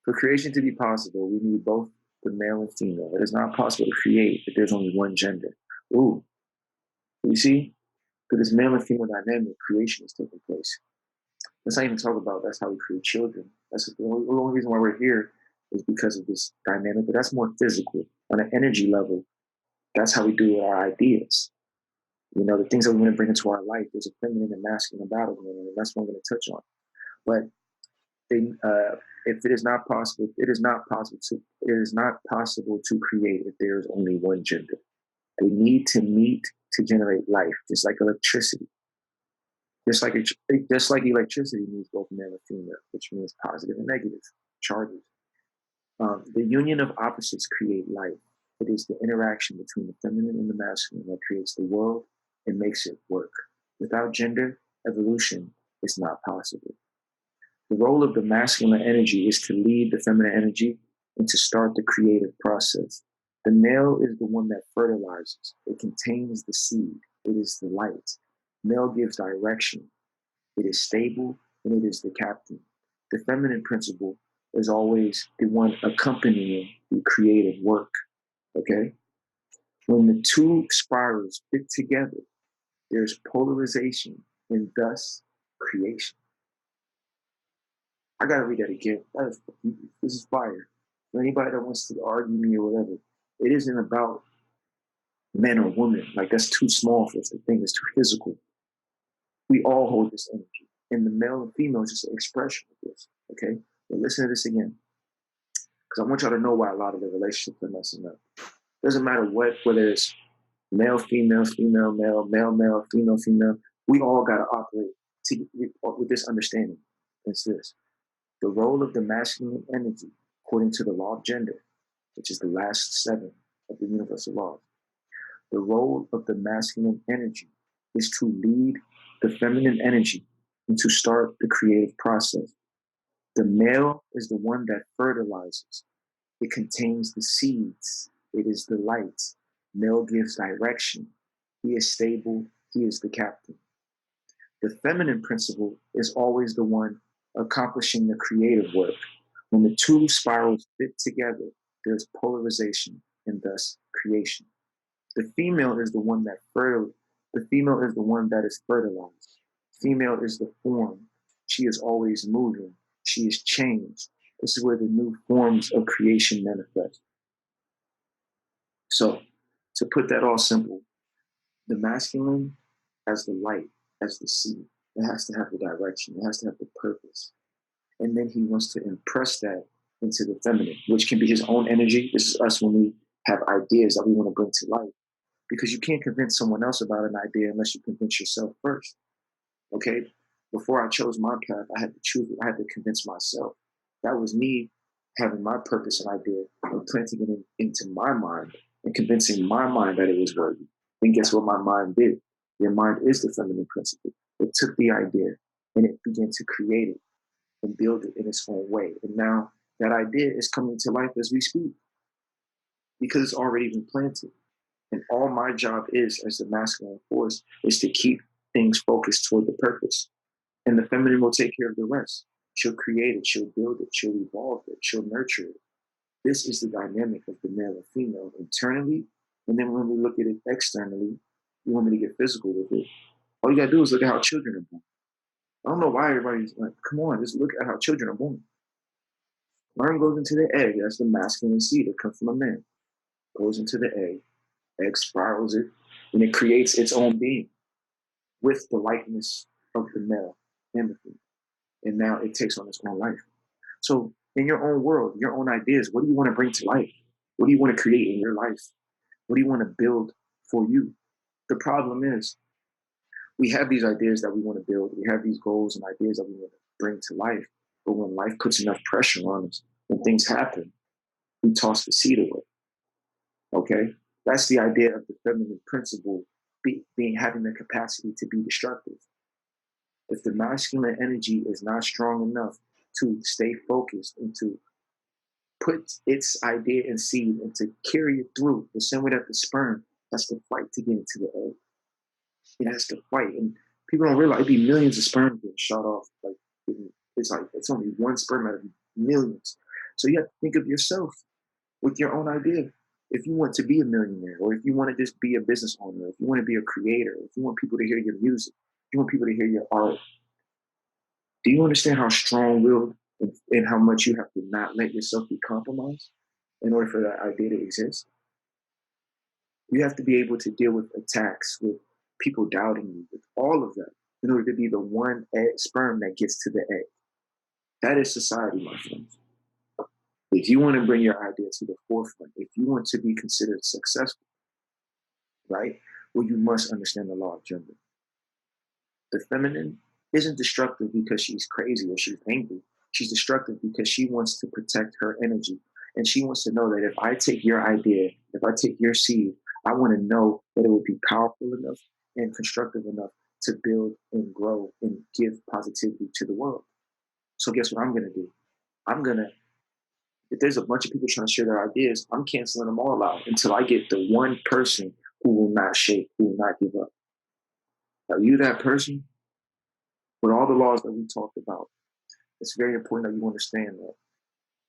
For creation to be possible, we need both the male and female. It is not possible to create if there's only one gender. Ooh, you see? For this male and female dynamic, creation is taking place. Let's not even talk about that's how we create children. That's the only reason why we're here is because of this dynamic, but that's more physical. On an energy level, that's how we do our ideas. The things that we want to bring into our life, there's a feminine and masculine battle going on, and that's what I'm going to touch on. But if it is not possible, it is not possible to create if there is only one gender. They need to meet to generate life, just like electricity. Just like electricity needs both male and female, which means positive and negative charges. The union of opposites create life. It is the interaction between the feminine and the masculine that creates the world and makes it work. Without gender, evolution is not possible. The role of the masculine energy is to lead the feminine energy and to start the creative process. The male is the one that fertilizes. It contains the seed. It is the light. Male gives direction. It is stable and it is the captain. The feminine principle is always the one accompanying the creative work. Okay? When the two spirals fit together, there's polarization and thus creation. I gotta read that again. This is fire. For anybody that wants to argue me or whatever, it isn't about men or women. Like, that's too small for us to think. It's too physical. We all hold this energy. And the male and female is just an expression of this. Okay? But listen to this again. Because I want y'all to know why a lot of the relationships are messing up. Doesn't matter whether it's male, female, female, male, male, male, female, female. We all gotta operate with this understanding. It's this. The role of the masculine energy, according to the law of gender, which is the last 7 of the universal laws, the role of the masculine energy is to lead the feminine energy and to start the creative process. The male is the one that fertilizes. It contains the seeds. It is the light. Male gives direction. He is stable. He is the captain. The feminine principle is always the one accomplishing the creative work. When the two spirals fit together, there's polarization and thus creation. The female is the one that the female is the one that is fertilized. Female is the form. She is always moving. She is changed. This is where the new forms of creation manifest. So, to put that all simple, the masculine has the light, has the seed. It has to have the direction. It has to have the purpose. And then he wants to impress that into the feminine, which can be his own energy. This is us when we have ideas that we want to bring to life. Because you can't convince someone else about an idea unless you convince yourself first. Okay? Before I chose my path, I had to choose it. I had to convince myself. That was me having my purpose and idea and planting it into my mind and convincing my mind that it was worthy. And guess what my mind did? Your mind is the feminine principle. It took the idea and it began to create it and build it in its own way. And now that idea is coming to life as we speak because it's already been planted. And all my job is, as the masculine force, is to keep things focused toward the purpose. And the feminine will take care of the rest. She'll create it, she'll build it, she'll evolve it, she'll nurture it. This is the dynamic of the male and female internally. And then when we look at it externally, you want me to get physical with it. All you gotta do is look at how children are born. I don't know why everybody's like, come on, just look at how children are born. Sperm goes into the egg, that's the masculine seed that comes from a man. Goes into the egg spirals it, and it creates its own being with the likeness of the male and the female. And now it takes on its own life. So in your own world, your own ideas, what do you want to bring to life? What do you want to create in your life? What do you want to build for you? The problem is we have these ideas that we want to build. We have these goals and ideas that we want to bring to life. But when life puts enough pressure on us, when things happen, we toss the seed away. Okay? That's the idea of the feminine principle being having the capacity to be destructive. If the masculine energy is not strong enough to stay focused and to put its idea and seed and to carry it through the same way that the sperm has to fight to get into the egg. It has to fight. And people don't realize it'd be millions of sperm being shot off. It's only one sperm out of millions. So you have to think of yourself with your own idea. If you want to be a millionaire, or if you want to just be a business owner, if you want to be a creator, if you want people to hear your music, if you want people to hear your art, do you understand how strong-willed and how much you have to not let yourself be compromised in order for that idea to exist? You have to be able to deal with attacks, with people doubting you, with all of that, in order to be the one sperm that gets to the egg. That is society, my friends. If you want to bring your idea to the forefront, if you want to be considered successful, right, well, you must understand the law of gender. The feminine isn't destructive because she's crazy or she's angry. She's destructive because she wants to protect her energy. And she wants to know that if I take your idea, if I take your seed, I want to know that it will be powerful enough and constructive enough to build and grow and give positivity to the world. So guess what I'm going to do? I'm going to, if there's a bunch of people trying to share their ideas, I'm canceling them all out until I get the one person who will not shake, who will not give up. Are you that person? With all the laws that we talked about, it's very important that you understand that,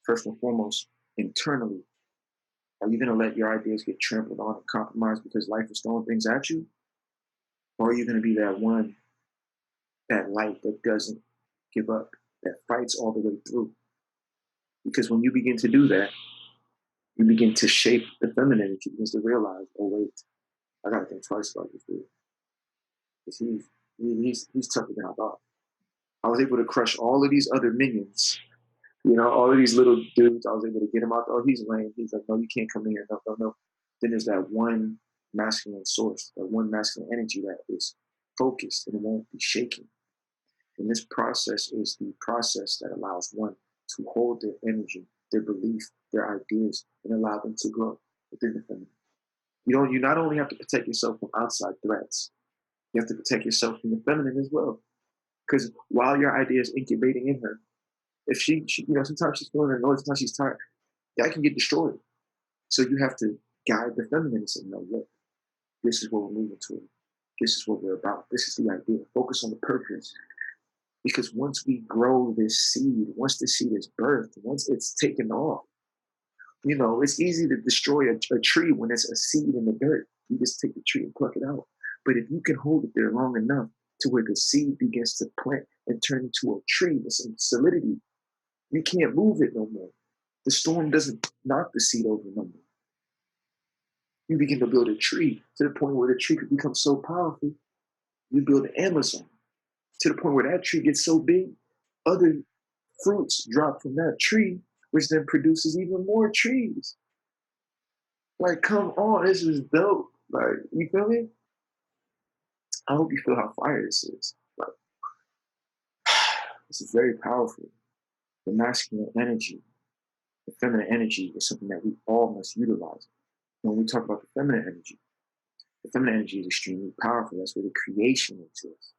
first and foremost, internally, are you going to let your ideas get trampled on and compromised because life is throwing things at you? Or are you going to be that one, that light that doesn't give up, that fights all the way through? Because when you begin to do that, you begin to shape the feminine. She begins to realize, oh, wait, I got to think twice about this dude. Because he's tougher than I thought. I was able to crush all of these other minions, all of these little dudes. I was able to get him out. Oh, he's lame. He's like, no, you can't come in here. No, no, no. Then there's that one masculine source, that one masculine energy that is focused and it won't be shaken. And this process is the process that allows one to hold their energy, their belief, their ideas, and allow them to grow within the feminine. You not only have to protect yourself from outside threats, you have to protect yourself from the feminine as well. Because while your idea is incubating in her, if she sometimes she's feeling annoyed, sometimes she's tired, that can get destroyed. So you have to guide the feminine and say, no, look, this is what we're moving toward. This is what we're about. This is the idea. Focus on the purpose. Because once we grow this seed, once the seed is birthed, once it's taken off, it's easy to destroy a tree when it's a seed in the dirt. You just take the tree and pluck it out. But if you can hold it there long enough to where the seed begins to plant and turn into a tree with some solidity, you can't move it no more. The storm doesn't knock the seed over no more. You begin to build a tree to the point where the tree could become so powerful, you build an Amazon to the point where that tree gets so big, other fruits drop from that tree, which then produces even more trees. Like, come on, this is dope. Like, you feel me? I hope you feel how fire this is. Like, this is very powerful. The masculine energy, the feminine energy is something that we all must utilize. When we talk about the feminine energy is extremely powerful. That's where the creation exists.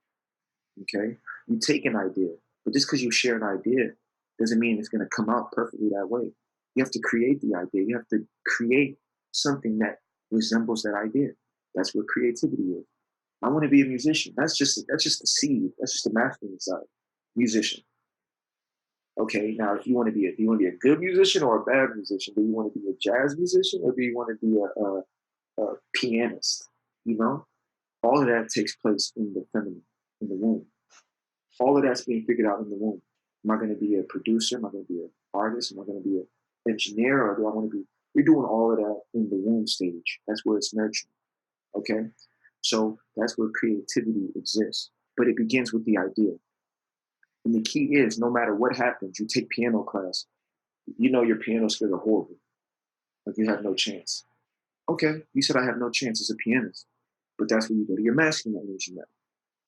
Okay? You take an idea, but just because you share an idea doesn't mean it's going to come out perfectly that way. You have to create the idea. You have to create something that resembles that idea. That's what creativity is. I want to be a musician. That's just the seed. That's just the masculine side. Musician. Okay, now if you want to be do you want to be a good musician or a bad musician? Do you want to be a jazz musician or do you want to be a pianist? You know, all of that takes place in the feminine, in the womb. All of that's being figured out in the womb. Am I going to be a producer? Am I going to be an artist? Am I going to be an engineer? Or do I want to be? We're doing all of that in the womb stage. That's where it's nurturing. Okay, so that's where creativity exists. But it begins with the idea. And the key is, no matter what happens, you take piano class. You know your piano skills are horrible. Like you have no chance. Okay, you said I have no chance as a pianist, but that's where you go to your masculine energy now.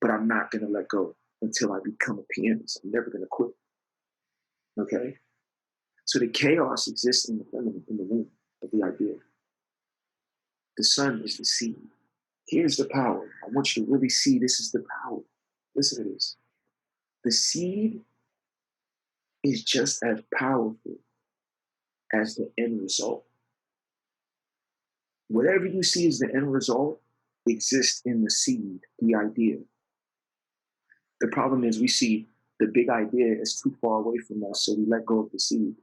But I'm not going to let go until I become a pianist. I'm never going to quit. Okay? So the chaos exists in the feminine, in the womb of the idea. The sun is the seed. Here's the power. I want you to really see this is the power. Listen to this. The seed is just as powerful as the end result. Whatever you see as the end result exists in the seed, the idea. The problem is we see the big idea is too far away from us, so we let go of the seed.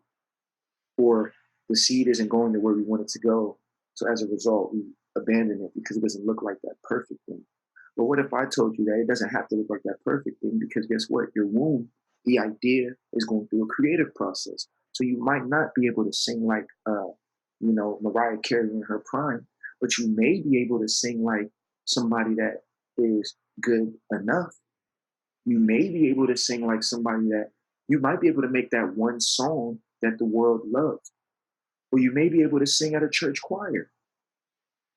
Or the seed isn't going to where we want it to go. So as a result, we abandon it because it doesn't look like that perfect thing. But what if I told you that it doesn't have to look like that perfect thing? Because guess what? Your womb, the idea is going through a creative process. So you might not be able to sing like, Mariah Carey in her prime, but you may be able to sing like somebody that is good enough. You may be able to sing like somebody that you might be able to make that one song that the world loves. Or you may be able to sing at a church choir.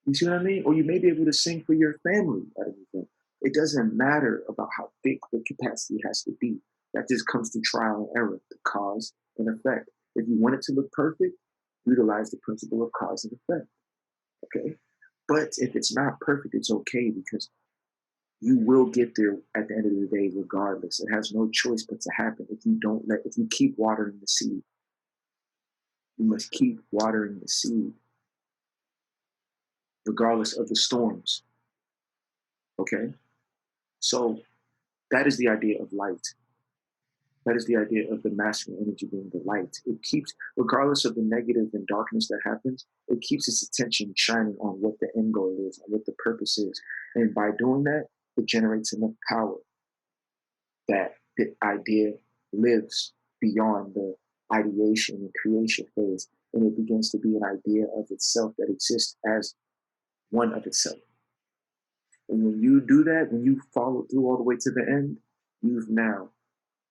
You see what I mean? Or you may be able to sing for your family at an event. It doesn't matter about how big the capacity has to be. That just comes through trial and error, the cause and effect. If you want it to look perfect, utilize the principle of cause and effect. Okay? But if it's not perfect, it's okay because you will get there at the end of the day regardless. It has no choice but to happen if you keep watering the seed. You must keep watering the seed regardless of the storms. Okay? So that is the idea of light. That is the idea of the masculine energy being the light. It keeps, regardless of the negative and darkness that happens, it keeps its attention shining on what the end goal is and what the purpose is. And by doing that, it generates enough power that the idea lives beyond the ideation and creation phase. And it begins to be an idea of itself that exists as one of itself. And when you do that, when you follow through all the way to the end, you've now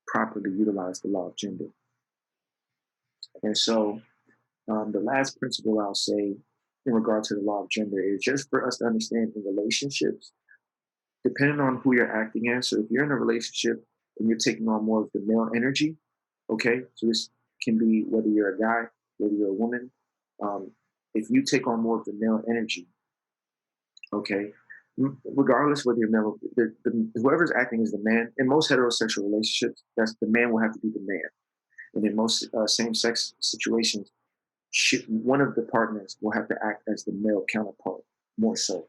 properly utilized the law of gender. And so the last principle I'll say in regard to the law of gender is just for us to understand in relationships, depending on who you're acting as. So if you're in a relationship and you're taking on more of the male energy, okay, so this can be whether you're a guy, whether you're a woman. If you take on more of the male energy, okay, regardless whether you're male, whoever's acting as the man in most heterosexual relationships, that's the man will have to be the man, and in most same-sex situations, one of the partners will have to act as the male counterpart more so.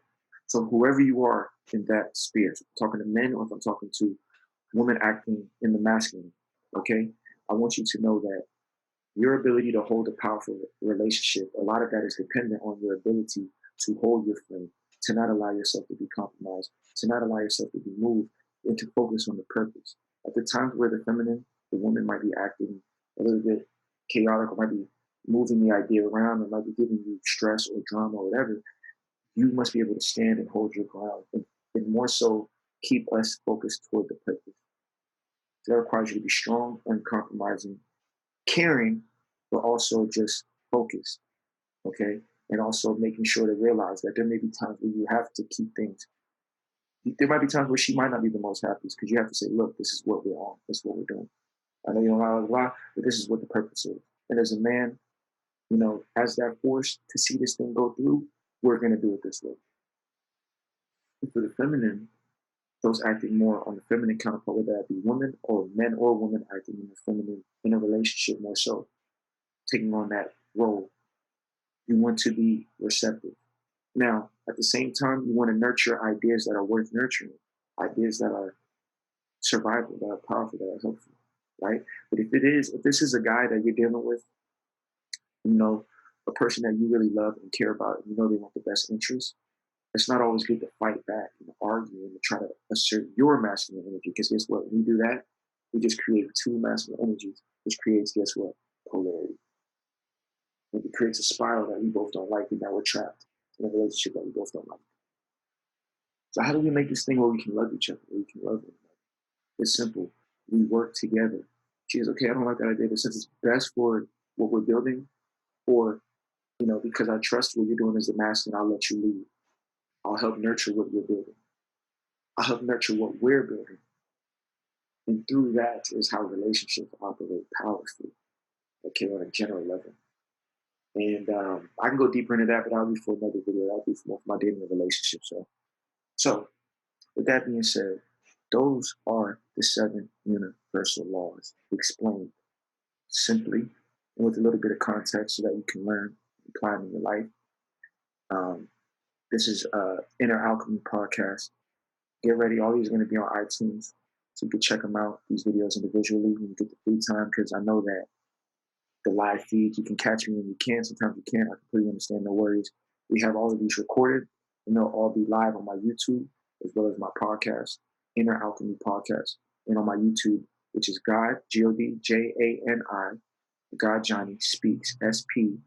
So whoever you are in that sphere, if I'm talking to men or if I'm talking to women acting in the masculine. Okay, I want you to know that your ability to hold a powerful relationship, a lot of that is dependent on your ability to hold your flame, to not allow yourself to be compromised, to not allow yourself to be moved, and to focus on the purpose. At the times where the feminine, the woman might be acting a little bit chaotic or might be moving the idea around or might be giving you stress or drama or whatever, you must be able to stand and hold your ground and more so keep us focused toward the purpose. So that requires you to be strong, uncompromising, caring, but also just focused, okay? And also making sure to realize that there may be times where you have to keep things. There might be times where she might not be the most happiest because you have to say, look, this is what we're on. This is what we're doing. I know you don't know why, but this is what the purpose is. And as a man, as that force to see this thing go through, we're going to do it this way. And for the feminine, those acting more on the feminine counterpart, whether that be women or men or women acting in the feminine in a relationship more so, taking on that role. You want to be receptive. Now, at the same time, you want to nurture ideas that are worth nurturing, ideas that are survival, that are powerful, that are helpful, right? But if this is a guy that you're dealing with, you know, a person that you really love and care about, and you know they want the best interest, it's not always good to fight back and argue and to try to assert your masculine energy. Because guess what? When we do that, we just create two masculine energies, which creates, guess what? Polarity. And it creates a spiral that we both don't like, and now we're trapped in a relationship that we both don't like. So how do we make this thing where we can love each other, where we can love one another? It's simple. We work together. She goes, okay, I don't like that idea, but since it's best for what we're building, or because I trust what you're doing as a master, and I'll let you lead. I'll help nurture what you're building. I'll help nurture what we're building. And through that is how relationships operate powerfully, okay, on a general level. And I can go deeper into that, but that'll be for another video. That'll be for more of my dating and relationship. So with that being said, those are the 7 universal laws explained simply and with a little bit of context so that you can learn and apply them in your life. This is Inner Alchemy Podcast. Get ready. All these are going to be on iTunes, so you can check them out, these videos individually when you get the free time, because I know that the live feed, you can catch me when you can. Sometimes you can't. I completely understand. No worries. We have all of these recorded, and they'll all be live on my YouTube as well as my podcast, Inner Alchemy Podcast, and on my YouTube, which is God, Godjani, God Johnny Speaks, Speaks.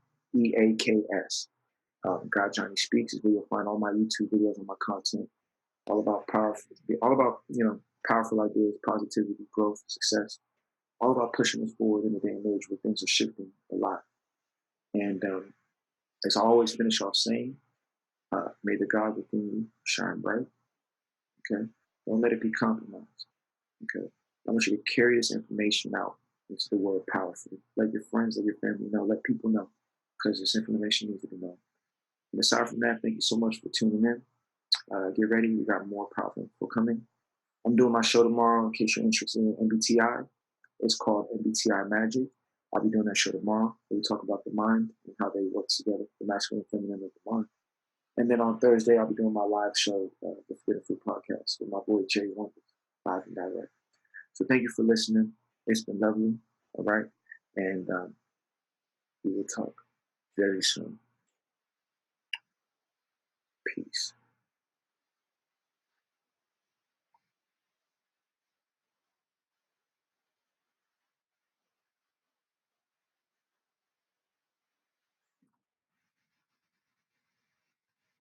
God Johnny Speaks is where you'll find all my YouTube videos and my content, all about powerful ideas, positivity, growth, success, all about pushing us forward in a day and age where things are shifting a lot. And as I always finish off saying, may the God within you shine bright. Okay, don't let it be compromised. Okay, I want you to carry this information out into the world powerfully. Let your friends, let your family know, let people know, because this information needs to be known. And aside from that, thank you so much for tuning in. Get ready, we got more powerful info coming. I'm doing my show tomorrow in case you're interested in MBTI. It's called MBTI Magic. I'll be doing that show tomorrow where we talk about the mind and how they work together, the masculine and feminine of the mind. And then on Thursday, I'll be doing my live show, the Forbidden Fruit Podcast, with my boy Jay Wonders, live and direct. So thank you for listening. It's been lovely, all right? And we will talk very soon. Peace.